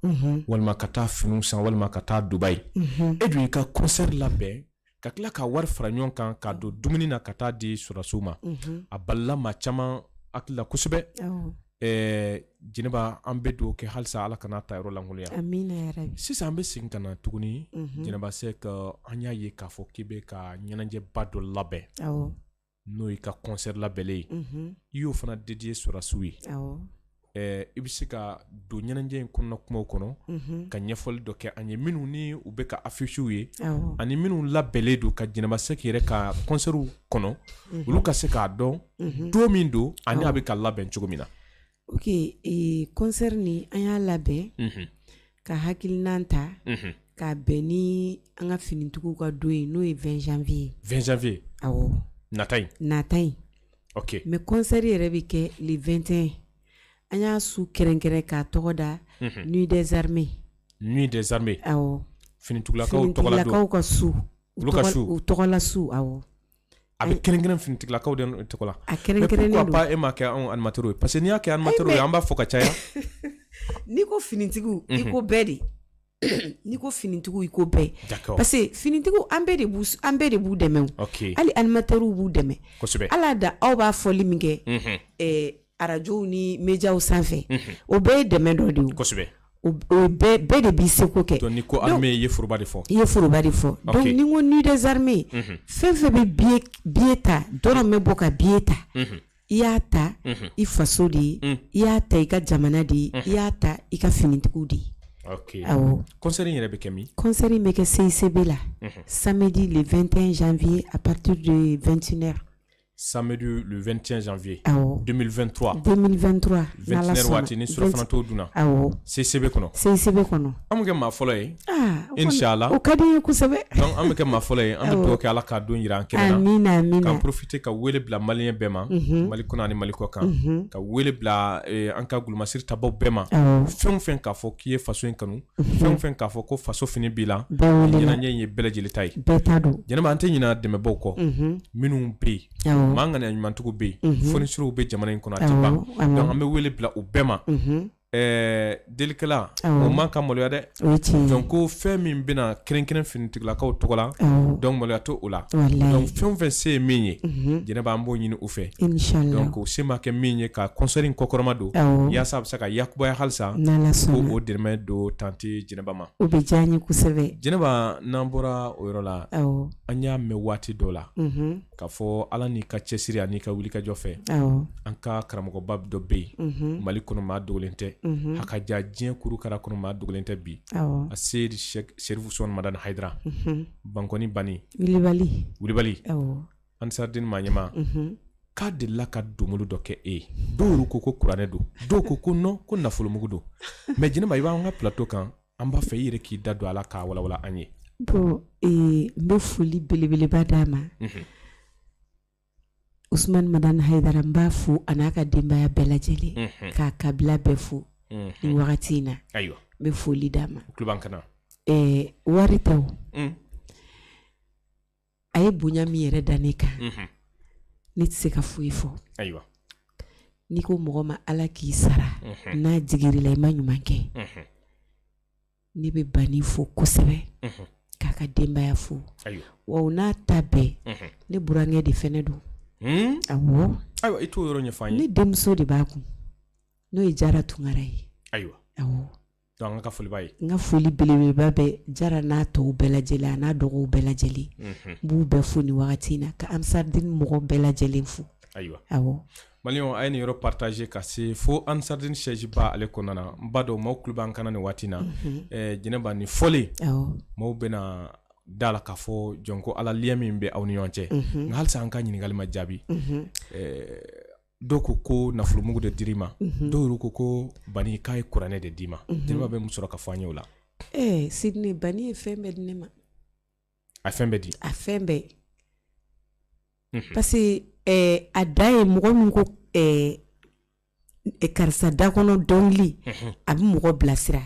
walima ka taa finiw san walima ka taa Dubaï. E dun y'i ka concert labɛn ka tila ka wari fara ɲɔgɔn kan ka don dumuni na ka taa di sɔrɔdasiw ma. A balila maa caman hakili la kosɛbɛ. Jɛnɛba an bɛ dugawu kɛ halisa Ala kana ta yɔrɔ lankolonya. Amina yarabi. Sisan an bɛ segin ka na tuguni Jɛnɛba Sek an y'a ye k'a fɔ k'i bɛ ka ɲɛnajɛba dɔ labɛn n'o y'i ka concert labɛnlen ye i y'o fana dédié sɔrɔdasiw ye. I bɛ se ka don ɲɛnajɛ in kɔnɔna kumaw kɔnɔ ka ɲɛfɔli dɔ kɛ an ye minnu ni u bɛ ka affichew ye ani minnu labɛnlen don ka Jɛnɛba Sek yɛrɛ ka concertw kɔnɔ olu ka se k'a dɔn don min don ani a bɛ ka labɛn cogo min na. Ok, concert ni an y'a labɛn ka hakilinan ta k'a bɛn ni an ka finitigiw ka don ye n'o ye 20 janvier. 20 janvier? Awɔ. Nata in? Nata in. Ok. Mais concert yɛrɛ bɛ kɛ le 21 an y'a su kɛrɛnkɛrɛn k'a tɔgɔ da Nuit des Armées. Nuit des Armées? Awɔ. Finitigilakaw tɔgɔ la don? Finitigilakaw ka su. Olu ka su? U tɔgɔ la su, awɔ. A bɛ kɛrɛnkɛrɛn finitigilakaw de tɔgɔ la. A kɛrɛnkɛrɛnnen don. Mais pourquoi pas e m'a kɛ anw animateur ye? Parce que n'i y'a kɛ animateur ye an b'a fɔ ka caya. N'i ko finitigiw i ko bɛɛ de. N'i ko finitigiw i ko bɛɛ. D'accord. Parce que finitigiw an bɛɛ de b'u dɛmɛ. Ok. Hali animateurs b'u dɛmɛ. Kosɛbɛ. Ala da aw b'a fɔli min kɛ arajow ni médiaw sanfɛ o bɛɛ ye dɛmɛ dɔ de ye. Kosɛbɛ. O bɛɛ de b'i seko kɛ. Donc n'i ko armée i ye foroba de fɔ. I ye foroba de fɔ. Donc ni ko Nuit des Armées fɛn fɛn bɛ billet ta dɔrɔn bɛ bɔ ka billet ta. I y'a ta i faso de ye i y'a ta i ka jamana de ye i y'a ta i ka finitigiw de ye. Ok. Awɔ. Concert in yɛrɛ bɛ kɛ min? Concert in bɛ kɛ CICB la samedi le 21 janvier à partir de 21h. samedi le 21 janvier Awo. 2023 2023 21 waati ni surafana to duna awo CCB kono CCB kono am ke ma folo ye ah inshallah o kadi kusebe donc am ke ma folo ye am to ke ala ka don yira an kena amina amina kan profiter ka wele bla malien bema mali kono ani mali ko kan ka wele bla an ka gulma sir tabo bema fen ka fo ki e faso en kanu fen ka fo ko faso fini bila nyina nye belejili tay betado jena ma ante nyina deme boko minun be manga na nyumantugo be fonisiro be jamana en kono atiba donc am wele bla o bema delikala o manka moloya de donc ko fɛn min bena keren finitigila kaw togola donc moloya to ula donc fɛn se min ye jɛnɛba an b'o ɲini u fɛ donc o se ma kɛ min ye ka concert in kɔkɔrɔma don yaasa a bɛ se ka yakubaya halisa ko o dɛmɛ do tanti jɛnɛba ma o bɛ diya n ye kosɛbɛ jɛnɛba n'an bɔra o yɔrɔ la an y'a mɛn waati dɔ la k'a fɔ ala n'i ka cɛsiri ani ka wulikajɔ fɛ an ka karamɔgɔba dɔ bɛ yen mali kɔnɔ maa dogolen tɛ hakaja diɲɛ kuru kara kɔnɔ maa dogolen tɛ bi a seydi sherifu son madan haidara bankoni bani wulibali ansardin maɲɛma k'a delila ka domolu dɔ kɛ e dɔw ko kuranɛ don dɔw ko non ko nafolomugu don mais jɛnɛba i b'an ka plateau kan an b'a fɛ i yɛrɛ k'i da don ala k'a walawala an ye bon n bɛ foli belebeleba d'a ma Usman Madan Haidara n b'a fo a n'a ka denbaya bɛɛ lajɛlen k'a kabila bɛɛ fo nin wagati in na n bɛ foli d'a ma wari tɛ o a ye bonya min yɛrɛ da ne kan ne tɛ se ka foyi fɔ n'i ko mɔgɔ ma ala k'i sara n'a jigir'i la i ma ɲuman kɛ ne bɛ bani fo kosɛbɛ k'a ka denbaya fo wa o n'a ta bɛɛ ne burankɛ de fɛnɛ don awɔ ayiwa i t'o yɔrɔ ɲɛfɔ an ye ne denmuso de b'a kun n'o ye Jara Tunkara ye awɔ donc an ka foli b'a ye n ka foli belebeleba bɛ Jara n'a tɔw bɛɛ lajɛlen a n'a dɔgɔw bɛɛ lajɛlen n b'u bɛɛ fo nin wagati in na ka Ansardine mɔgɔ bɛɛ lajɛlen fo awɔ Maliɲɔn a ye nin yɔrɔ partager ka se fo Ansardine siège ba ale kɔnɔna na n b'a dɔn maaw tulo b'an kana nin waati in na jɛnɛba nin fɔlen maaw bɛna da la k'a fɔ jɔn ko ala lien min bɛ aw ni ɲɔgɔn cɛ nka halisa an ka ɲininkali ma jaabi dɔw ko nafolomugu de dir'i ma dɔw ko bani k'a ye kuranɛ de d'i ma jɛnɛba bɛ mun sɔrɔ ka fɔ an ye o la Sidney bani ye fɛn bɛɛ di ne ma a fɛn bɛɛ di a fɛn bɛɛ parce que a da ye mɔgɔ min ko karisa da kɔnɔ dɔnkili a bɛ mɔgɔ bilasira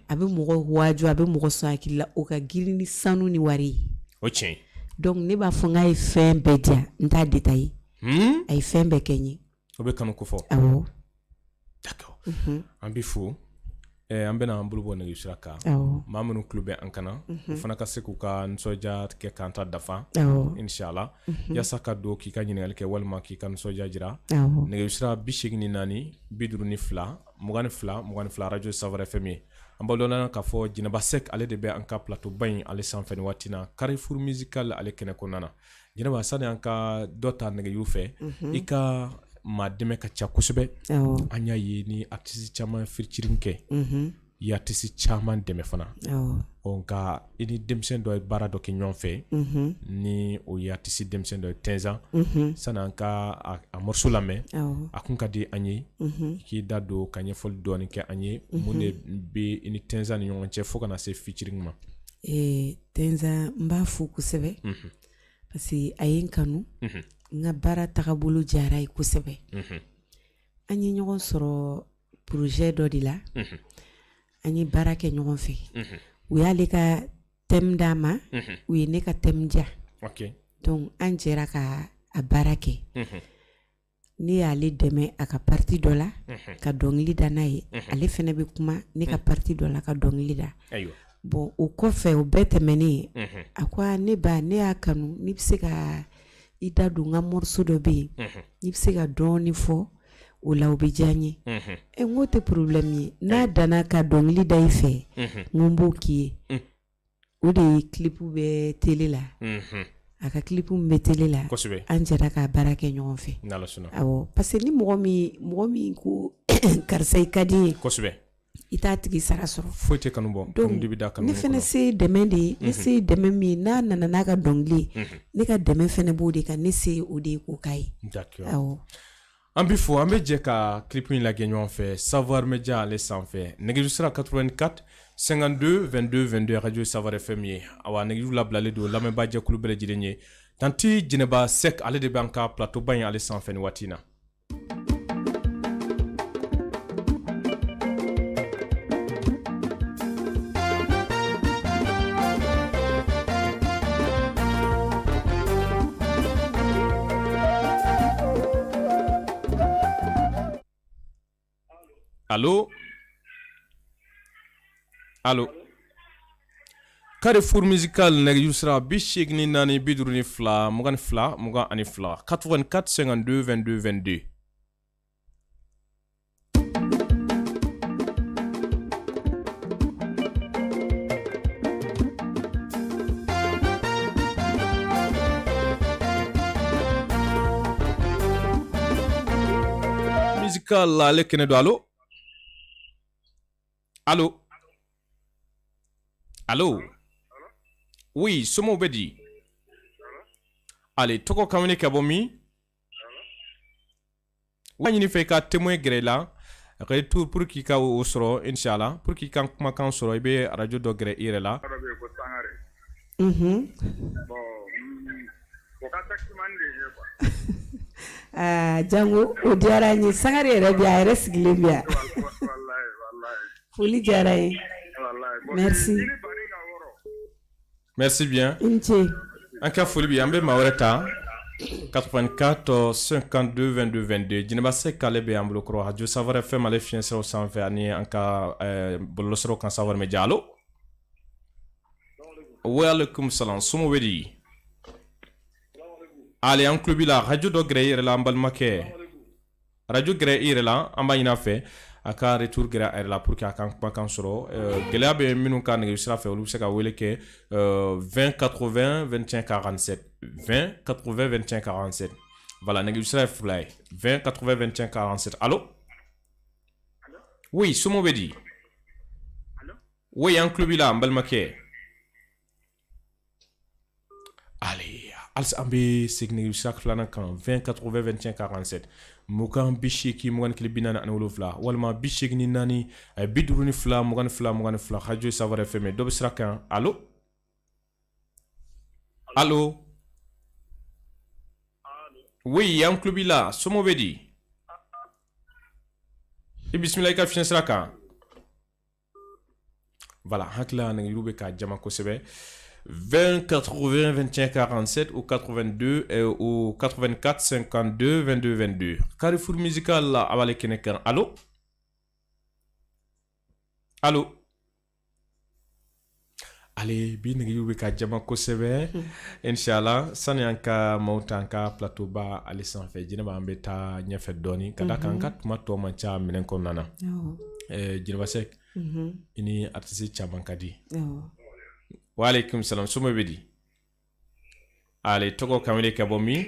a bɛ mɔgɔ waaju a bɛ mɔgɔ sɔn hakili la o ka girin ni sanu ni wari ye o tiɲɛ donc ne b'a fɔ n k'a ye fɛn bɛɛ diya n t'a détaillé a ye fɛn bɛɛ kɛ n ye o bɛ kanu ko fɔ awɔ d'accord an bɛ fo an bɛna an bolo bɔ nɛgɛjurusira kan maa minnu tulo bɛ an kana u fana ka se k'u ka nisɔndiya kɛ k'an ta dafa inshallah yaasa ka don k'i ka ɲininkali kɛ walima k'i ka nisɔndiya jira nɛgɛjurusira 84 52 22 radio Safari FM ye an b'a dɔn k'a fɔ Jɛnɛba Sek ale de bɛ an ka plateau ba in ale sanfɛ nin waati na Carrefour musical ale kɛnɛ kɔnɔna na Jɛnɛba sani an ka dɔ ta nɛgɛjuru fɛ i ka maa dɛmɛ ka ca kosɛbɛ an y'a ye ni artiste caman featuring kɛ i ye artiste caman dɛmɛ fana nka i ni denmisɛn dɔ ye baara dɔ kɛ ɲɔgɔn fɛ ni o ye artiste denmisɛn dɔ ye Tɛnzan sani an ka a morceau lamɛn a kun ka di an ye k'i da don ka ɲɛfɔli dɔɔni kɛ an ye mun de bɛ i ni Tɛnzan ni ɲɔgɔn cɛ fo kana se featuring ma Tɛnzan n b'a fo kosɛbɛ parce que a ye n kanu n ka baara tagabolo diyara ye kosɛbɛ an ye ɲɔgɔn sɔrɔ projet dɔ de la an ye baara kɛ ɲɔgɔn fɛ u y'ale ka thème d'a ma u ye ne ka thème diya donc an jɛra ka a baara kɛ ne y'ale dɛmɛ a ka partie dɔ la ka dɔnkili da n'a ye ale fɛnɛ bɛ kuma ne ka partie dɔ la ka dɔnkili da bon o kɔfɛ o bɛɛ tɛmɛnen a ko ne ba ne y'a kanu ne bɛ se ka i da don n ka morceau dɔ bɛ yen n'i bɛ se ka dɔɔni fɔ o la o bɛ diya n ye n k'o tɛ problème ye n'a danna ka dɔnkili da i fɛ n ko n b'o k'i ye o de ye clip bɛ télé la a ka clip min bɛ télé la an jɛra ka baara kɛ ɲɔgɔn fɛ awɔ parce que ni mɔgɔ min ko karisa i ka di n ye i t'a tigi sara sɔrɔ foyi tɛ kanu bɔ donc ne fɛnɛ se dɛmɛ de ye ne se dɛmɛ min n'a nana n'a ka dɔnkili ne ka dɛmɛ fɛnɛ b'o de kan ne se o de ye k'o k'a ye awɔ an bi fo an bɛ jɛ ka clip in lajɛ ɲɔgɔn fɛ Savoir Media ale sanfɛ nɛgɛjuru sira 84 52 22 22 radio Savoir FM ye awa nɛgɛjuru labilalen don lamɛnbaa jɛkulu bɛɛ lajɛlen ye tanti Jɛnɛba Sek ale de bɛ an ka plateau ba in ale sanfɛ ni waati in na. Allô? Allô? Carrefour musical nɛgɛjuru sira 84 52 22 84 52 22 22. Musical ale kɛnɛ don allo? Allô? Allô? Oui, somo bɛ di? Allez, tɔgɔ kamalen ka bɔ min? Wa ɲini fɛ i ka témoin gɛrɛ i la retour pour k'i ka o sɔrɔ inshallah pour k'i ka kumakan sɔrɔ i bɛ radio dɔ gɛrɛ i yɛrɛ la. Jango o diyara n ye Sangare yɛrɛ bi a yɛrɛ sigilen bi yan foli diyara n ye merci merci bien an ka foli bi an bɛ maa wɛrɛ ta 84 52 22 22 Jɛnɛba Sek ale bɛ an bolo kɔrɔ radio Savoir FM ale fiɲɛ siraw sanfɛ ani an ka bɔlɔlɔsiraw kan Savoir Media allo wa alaikum salam somo bɛ di ale an tulo b'i la radio dɔ gɛrɛ i yɛrɛ la an balimakɛ radio gɛrɛ i yɛrɛ la an b'a ɲini a fɛ a ka retour gɛrɛ a yɛrɛ la pour que a ka kumakan sɔrɔ gɛlɛya bɛ minnu ka nɛgɛjuru sira fɛ olu bɛ se ka wele kɛ 20 80 25 47 20 80 25 47 voilà nɛgɛjuru sira ye fila ye 20 80 25 47 allo oui somo bɛ di oui an tulo b'i la an balimakɛ allez alisa an bɛ segin nɛgɛjuru sira filanan kan 20 80 25 47 mugan bi seegin mugan ni kelen bi naani ani wolonwula walima bi seegin ni naani bi duuru ni fila mugan ni fila radio Savoir FM dɔ bɛ sira kan allo allo oui an tulo b'i la somo bɛ di i bisimila i ka fiɲɛ sira kan voilà hakilila nɛgɛjuru bɛ ka jama kosɛbɛ 20 80 25 47 ou 82 ou 84 52 22 22 Carrefour musical la abale kene kan allo allo allez bi ngi yube ka jama ko sebe inshallah sani an ka mautan ka plateau ba ali sanfɛ Jɛnɛba an bɛ taa ɲɛfɛ dɔɔni ka da kan ka tuma tɔ man ca minɛn kɔnɔna na Jɛnɛba Sek ini artiste caman ka di wa alaikum salam somo bɛ di ale tɔgɔ kamalen ka bɔ min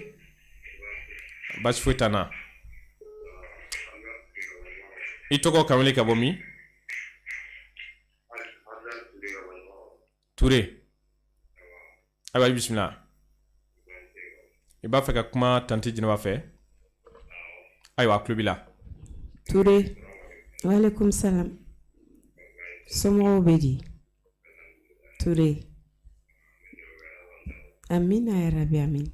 basi foyi t'an na i tɔgɔ kamalen ka bɔ min Touré ayiwa i bisimila i b'a fɛ ka kuma tanti Jɛnɛba fɛ ayiwa a tulo b'i la Touré wa alaikum salam somɔgɔw bɛ di Touré amina ya rabbi amin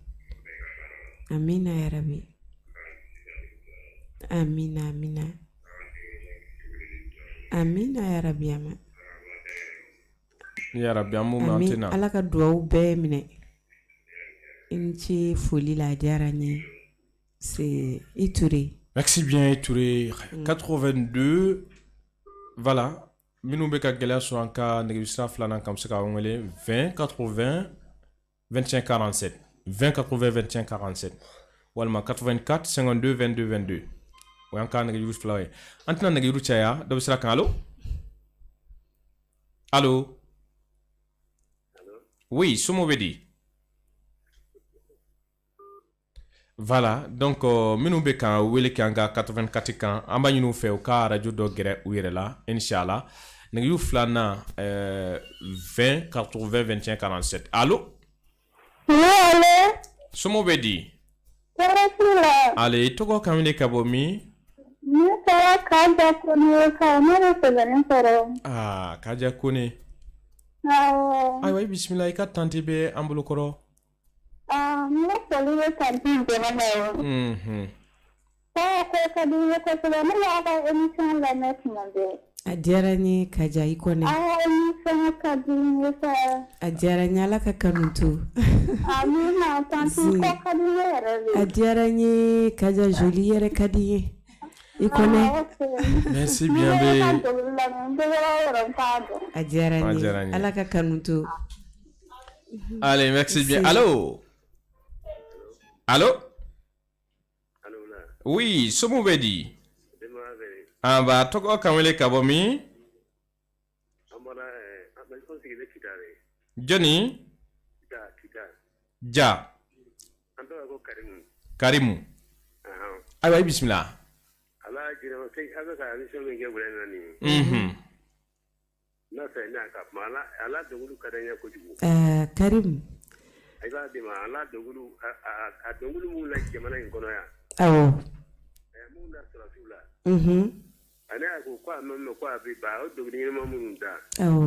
amina ya rabbi amina amina amina ya rabbi amin ya rabbi amu mantina ala ka duwaw bɛɛ minɛ in ci foli la diyara n ye c'est i Touré merci bien i Touré 82 voilà minnu bɛ ka gɛlɛya sɔrɔ an ka nɛgɛjuru sira filanan kan bɛ se ka wele 20 80 25 47 20 80 25 47 walima 84 52 22 22 o y'an ka nɛgɛjuru fila ye an tɛna nɛgɛjuru caya dɔ bɛ sira kan allo allo oui somo bɛ di Voilà, donc minnu bɛ kan wele kɛ an ka 84 kan an b'a ɲini u fɛ u ka radio dɔ gɛrɛ u yɛrɛ la inshallah nɛgɛjuru 2nan 20 80 25 47 allo Allo somo bɛ di Tarasila ale i tɔgɔ ka wele ka bɔ min ne taara Kaja Kone ka ne bɛ sɛbɛnni sɔrɔ Kaja Kone awɔ ayiwa i bisimila i ka tanti bɛ an bolo kɔrɔ ne foli bɛ tanti Jɛnɛba ye ko ka di n ye kosɛbɛ ne b'a ka émission lamɛn tuma bɛɛ a diyara n ye Kaja i Kone émission ka di n ye sa a diyara n ye Ala ka kanu to amina tanti ko ka di n ye yɛrɛ de a diyara n ye Kaja joli yɛrɛ ka di n ye i Kone merci bien bɛ a diyara n ye Ala ka kanu to allez merci bien allo allo oui somo bɛ di ba tɔgɔ ka wele ka bɔ min jɔnni ja Karimu ayiwa i bisimila Karimu awɔ ale ko ko amman ko abi ba o dogri ni mamun da awɔ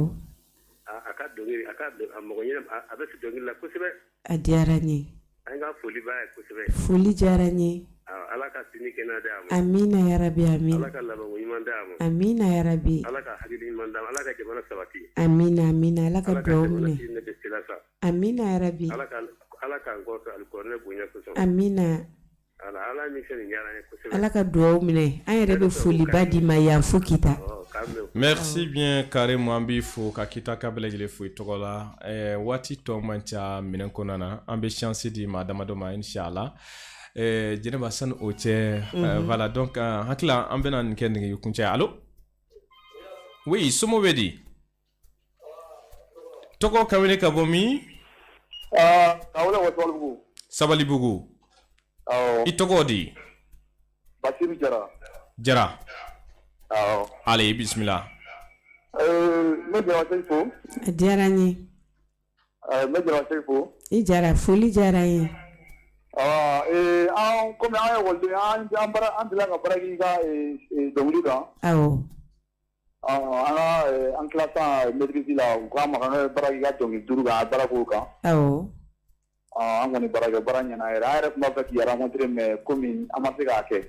aka dogri aka mɔgɔ ɲɛna a bɛ dogri la kosɛbɛ a diyara n ye an ka foli b'a ye kosɛbɛ foli diyara n ye ala ka sini kɛnɛ d'a ma amina yarabi amin ala ka laban ɲuman d'a ma amina yarabi ala ka hakili ɲuman d'a ma ala ka jamana sabati amina ala ka duwawu minɛ ne bɛ sira sa amina yarabi ala ka ngɔ fɛ alikɔrɔ ne bonya kosɛbɛ amina ala min fɛn nin yara ye kosɛbɛ ala ka duwawu minɛ an yɛrɛ bɛ foliba di ma yan fo kita merci bien Karimu an b'i fo ka kita ka bɛɛ lajɛlen fo i tɔgɔ la waati tɔ man ca minɛn kɔnɔna na an bɛ chance di maa damadɔ ma inshallah Jɛnɛba sani o cɛ voilà donc hakili an bɛna nin kɛ nɛgɛ kuncɛ allo oui somo bɛ di tɔgɔ ka wele ka bɔ min Sabalibugu i tɔgɔ di Basiru Jara ale i bisimila ne Jara fo a diyara n ye ne Jara fo i Jara foli diyara n ye an komi an ye waliden an dila ka baara k'i ka dɔnkili kan awɔ an tila san maîtrise la u k'an ma kan ka baara k'i ka dɔnkili duuru kan a baara k'o kan awɔ an kɔni baara ɲɛna yɛrɛ an yɛrɛ tun b'a fɛ k'i rencontrer mais komi an ma se k'a kɛ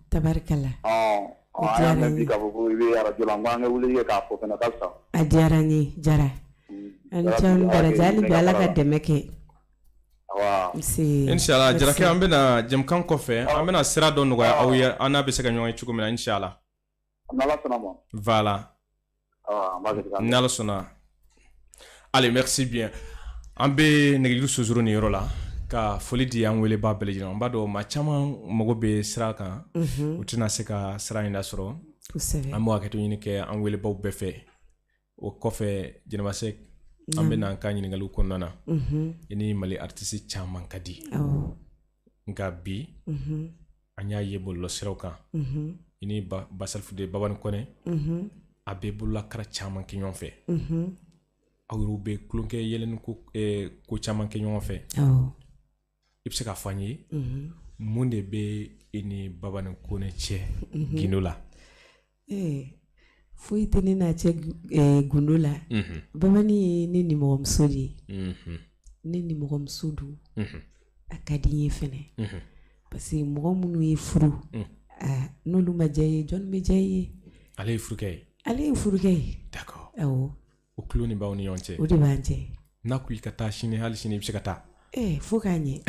tabarikala an y'a mɛn bi k'a fɔ ko i bɛ radio la n ko an ka wuli k'a fɔ fana ka fisa a diyara n ye Jara an cɛ ni daraja hali bi Ala ka dɛmɛ kɛ inshallah Jarakɛ an bɛna jɛmukan kɔfɛ an bɛna sira dɔ nɔgɔya aw ye an n'a bɛ se ka ɲɔgɔn ye cogo min na inshallah n'Ala sɔnna ma voilà n'Ala sɔnna allez merci bien an bɛ nɛgɛjuru sonsoro nin yɔrɔ la ka foli di an weleba bɛɛ lajɛlen an b'a dɔn maa caman mago bɛ sira kan u tɛna se ka sira in lasɔrɔ an b'o hakɛto ɲini kɛ an welebaw bɛɛ fɛ o kɔfɛ Jɛnɛba Sɛki an bɛna an ka ɲininkaliw kɔnɔna na i ni Mali artiste caman ka di nka bi an y'a ye bɔlɔlɔsiraw kan i ni Basalifude Babani Kɔnɛ a bɛ bololakara caman kɛ ɲɔgɔn fɛ aw yɛrɛw bɛ tulonkɛ yɛlɛni ko caman kɛ ɲɔgɔn fɛ i bɛ se k'a fɔ an ye mun de bɛ i ni Babani Kɔnɛ cɛ gindo la foyi tɛ ne n'a cɛ gundo la Babani ye ne nimɔgɔmuso de ye ne nimɔgɔmuso don a ka di n ye fɛnɛ parce que mɔgɔ minnu ye furu n'olu ma diya i ye jɔnni bɛ diya i ye ale ye furukɛ ye ale ye furukɛ ye d'accord awɔ o tulo nin b'aw ni ɲɔgɔn cɛ o de b'an cɛ n'a ko i ka taa sini hali sini i bɛ se ka taa fo k'a ɲɛ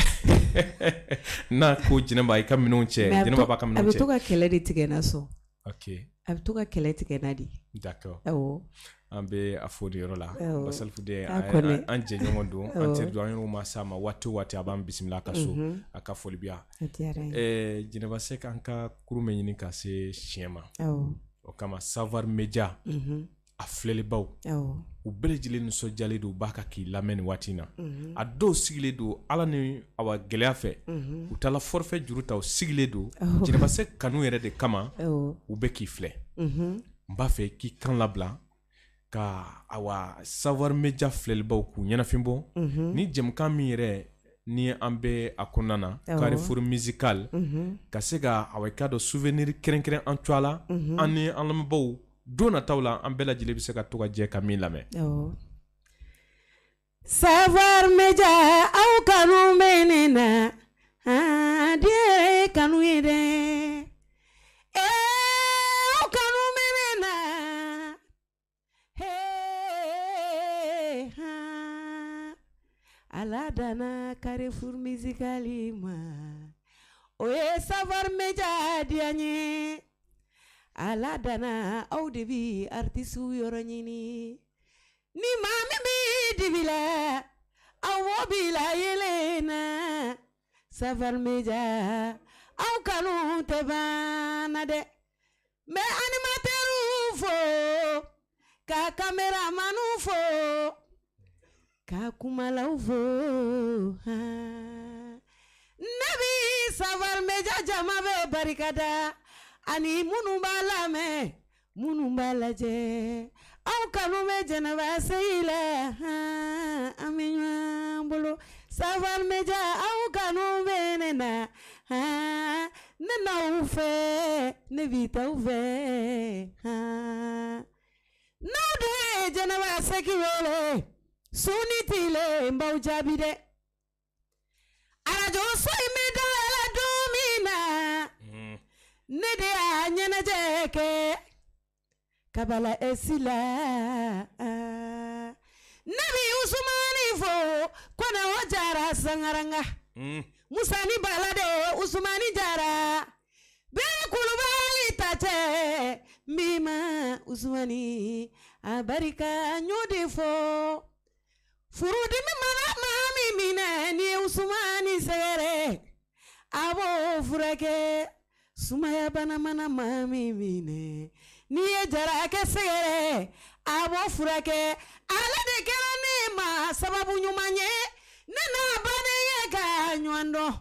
n'a ko Jɛnɛba i ka minɛnw cɛ Jɛnɛba b'a ka minɛnw cɛ a bɛ to ka kɛlɛ de tigɛ n na sɔn ok a bɛ to ka kɛlɛ tigɛ n na de d'accord awɔ an bɛ a fɔ de yɔrɔ la Basalifude an jɛɲɔgɔn don an teri don an yɛrɛw ma s'a ma waati o waati a b'an bisimila a ka so a ka foli bi yan Jɛnɛba Sɛki an ka kurun bɛ ɲini ka se siɲɛ ma o kama savoir média a filɛlibaw u bɛɛ lajɛlen nisɔndiyalen don u b'a ka k'i lamɛn nin waati in na a dɔw sigilen don ala ni awa gɛlɛya fɛ u taala forfait juru ta u sigilen don jɛnɛbasɛ kanu yɛrɛ de kama u bɛ k'i filɛ n b'a fɛ k'i kan labila ka awa savoir media filɛlibaw k'u ɲɛnafin bɔ ni jɛmukan min yɛrɛ ni an bɛ a kɔnɔna na Carrefour musical ka se ka awa k'a dɔn souvenir kɛrɛnkɛrɛn an to a la an ni an lamɛnbaaw don nataw la an bɛɛ lajɛlen bɛ se ka to ka jɛ ka min lamɛn savoir media aw kanu bɛ ne na diɲɛ kanu ye dɛ aw kanu bɛ ne na ala danna Carrefour musical ma o ye savoir media diya n ye ala danna aw de bi artiste yɔrɔ ɲini ni maa min b'i dibi la aw wo b'i la yelen na savoir media aw kanu tɛ banna dɛ n bɛ animateurs fo ka caméramanw fo ka kumalaw fo ne bi savoir media jama bɛ barikada ani minnu b'a lamɛn minnu b'a lajɛ aw kanu bɛ jɛnɛba seyi la an bɛ ɲɔgɔn bolo savoir media aw kanu bɛ ne na ne n'aw fɛ ne bi t'aw fɛ n'aw de ye jɛnɛba seki wele su ni tile n b'aw jaabi dɛ arajo so in bɛ dayɛlɛ don min na ne de y'a ɲɛnajɛ kɛ kabala esi la ne bi Usumani fo kɔnɔ o jara sangaranga Musani balade Usumani jara bɛɛ kulubali ta cɛ mima Usumani a barika ɲo de fo furudimi mana maa min minɛ ni Usumani sɛgɛrɛ a b'o furakɛ sumaya bana mana maa min minɛ n'i ye jarakɛ sɛgɛrɛ a b'o furakɛ ale de kɛra ne ma sababu ɲuman ye ne n'a badenkɛ ka ɲɔgɔn dɔn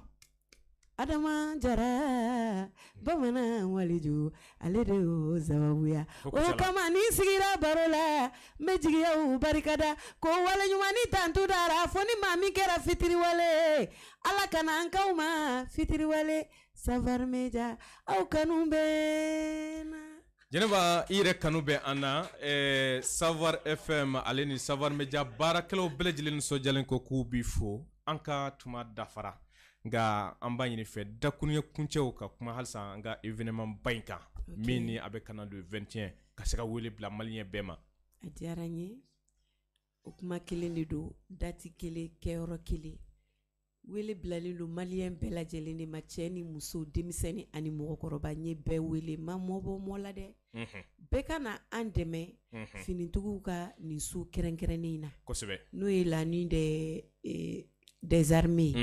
Adama Jara bamanan waliju ale de y'o sababuya o kama ni sigira baro la n bɛ jigiyaw barikada ko waleɲuman ni tantu dara fo ni maa min kɛra fitiriwale ala kana an k'aw ma fitiriwale savoir media aw kanu bɛ na jɛnɛba i yɛrɛ kanu bɛ an na savoir fm ale ni savoir media baarakɛlaw bɛɛ lajɛlen nisɔndiyalen ko k'u b'i fo an ka tuma dafara nka an b'a ɲini fɛ dakuruɲɛ kuncɛw ka kuma halisa an ka événement ba in kan min ni a bɛ kana don 21 ka se ka wele bila maliyɛn bɛɛ ma a diyara n ye o kuma kelen de don dati kelen kɛyɔrɔ kelen wele bilalen don maliyɛn bɛɛ lajɛlen de ma cɛ ni muso denmisɛnnin ani mɔgɔkɔrɔba n ye bɛɛ wele ma mɔbɔ mɔ la dɛ bɛɛ ka na an dɛmɛ finitigiw ka nin su kɛrɛnkɛrɛnnen in na kosɛbɛ n'o ye la nuit des armées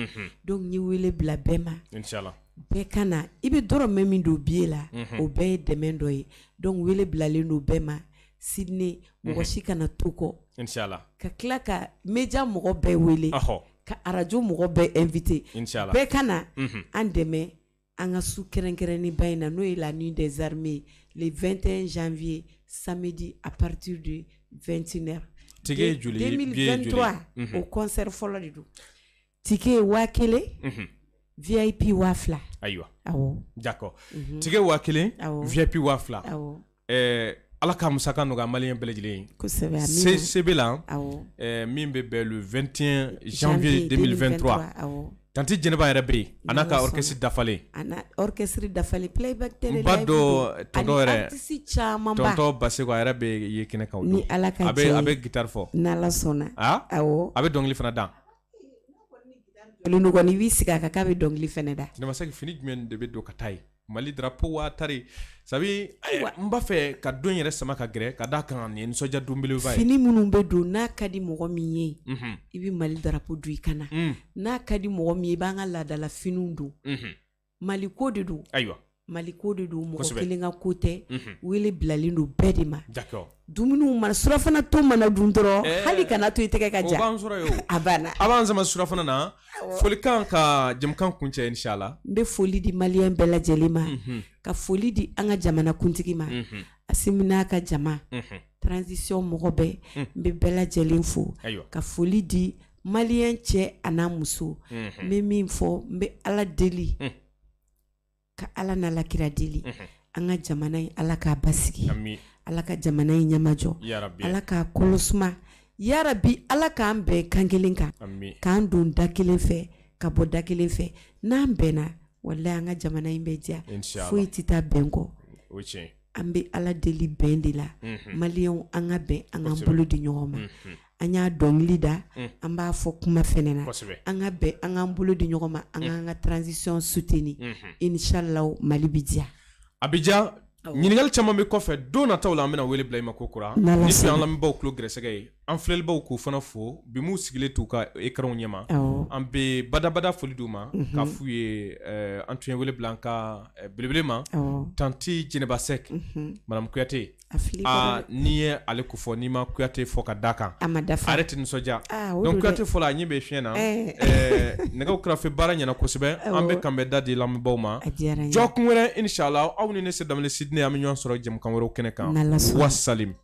donc n ye wele bila bɛɛ ma inchallah bɛɛ ka na i bɛ dɔrɔmɛ min don billet la o bɛɛ ye dɛmɛ dɔ ye donc wele bilalen don bɛɛ ma Sydney mɔgɔ si kana to kɔ inchallah ka tila ka media mɔgɔ bɛɛ wele ka arajo mɔgɔ bɛɛ invité bɛɛ ka na an dɛmɛ an ka su kɛrɛnkɛrɛnnen ba in na n'o ye la nuit des armées le 21 janvier samedi à partir de 21h 2023 au concert fɔlɔ de don ticket ye 1000 VIP 2000 ayiwa awɔ d'accord ticket 1000 VIP 2000 awɔ ala ka musaka nɔgɔya maliyɛn bɛɛ lajɛlen ye kosɛbɛ CCB la min bɛ bɛn le 21 janvier 2023 tanti jɛnɛba yɛrɛ bɛ yen a n'a ka orchestre dafalen orchestre dafalen playback tɛ n ba dɔn tɔntɔn yɛrɛ artiste caman ba tɔntɔn Baseko a yɛrɛ bɛ ye kɛnɛ kan o don ni ala ka jɛ a bɛ guitare fɔ n'ala sɔnna awɔ a bɛ dɔnkili fana da olu kɔni i b'i sigi a kan k'a bɛ dɔnkili fana da jɛnɛbasɛki fini jumɛn de bɛ don ka taa ye Mali drapeau wa tari sabi n b'a fɛ ka don yɛrɛ sama ka gɛrɛ ka d'a kan nin nisɔndiya don belebeleba ye fini minnu bɛ don n'a ka di mɔgɔ min ye i bɛ Mali drapeau don i kana n'a ka di mɔgɔ min ye i b'an ka laadala finiw don Mali ko de don ayiwa Mali ko de don mɔgɔ kelen ka ko tɛ wele bilalen don bɛɛ de ma d'accord dumuniw mana surafana to mana dun dɔrɔn hali kana to i tɛgɛ ka ja o b'an sɔrɔ ye a banna avant sama surafana na folikan ka jɛmukan kuncɛ inshallah n bɛ foli di maliyɛn bɛɛ lajɛlen ma ka foli di an ka jamana kuntigi ma Asimina ka jama transition mɔgɔ bɛɛ n bɛ bɛɛ lajɛlen fo ka foli di maliyɛn cɛ a n'a muso n bɛ min fɔ n bɛ ala deli ka ala n'ala kira deli an ka jamana in ala k'a basigi ala ka jamana in ɲɛmajɔ ala k'a kɔlɔsuma yarabi ala k'an bɛn kan kelen kan k'an don da kelen fɛ ka bɔ da kelen fɛ n'an bɛnna wallahi an ka jamana in bɛ diya foyi tɛ taa bɛn kɔ an bɛ ala deli bɛn de la maliyɛnw an ka bɛn an k'an bolo di ɲɔgɔn ma an y'a dɔnkili da an b'a fɔ kuma fɛnɛ na an ka bɛn an k'an bolo di ɲɔgɔn ma an k'an ka transition soutenir inshallah Mali bi diya a bi diya ɲininkali caman bɛ kɔfɛ don nataw la an bɛna wele bila i ma ko kura ni tun y'an lamɛnbaaw tulo gɛrɛsɛgɛ ye an filɛlibaw k'u fana fo bi m'u sigilen t'u ka écranw ɲɛma an bɛ badabada foli d'u ma k'a f'u ye an tun ye wele bila an ka belebele ma tanti Jɛnɛba Sɛk madame Kuyate n'i ye ale ko fɔ n'i ma Kuyate fɔ ka da kan a yɛrɛ tɛ nisɔndiya donc Kuyate fɔla a ɲɛ bɛ fiɲɛ na nɛgɛw kɛrɛfɛ baara ɲɛna kosɛbɛ an bɛ kan bɛ da di lamɛnbaaw ma jɔkun wɛrɛ inshallah aw ni ne se damani Sidney an bɛ ɲɔgɔn sɔrɔ jɛmukan wɛrɛw kɛnɛ kan wassalim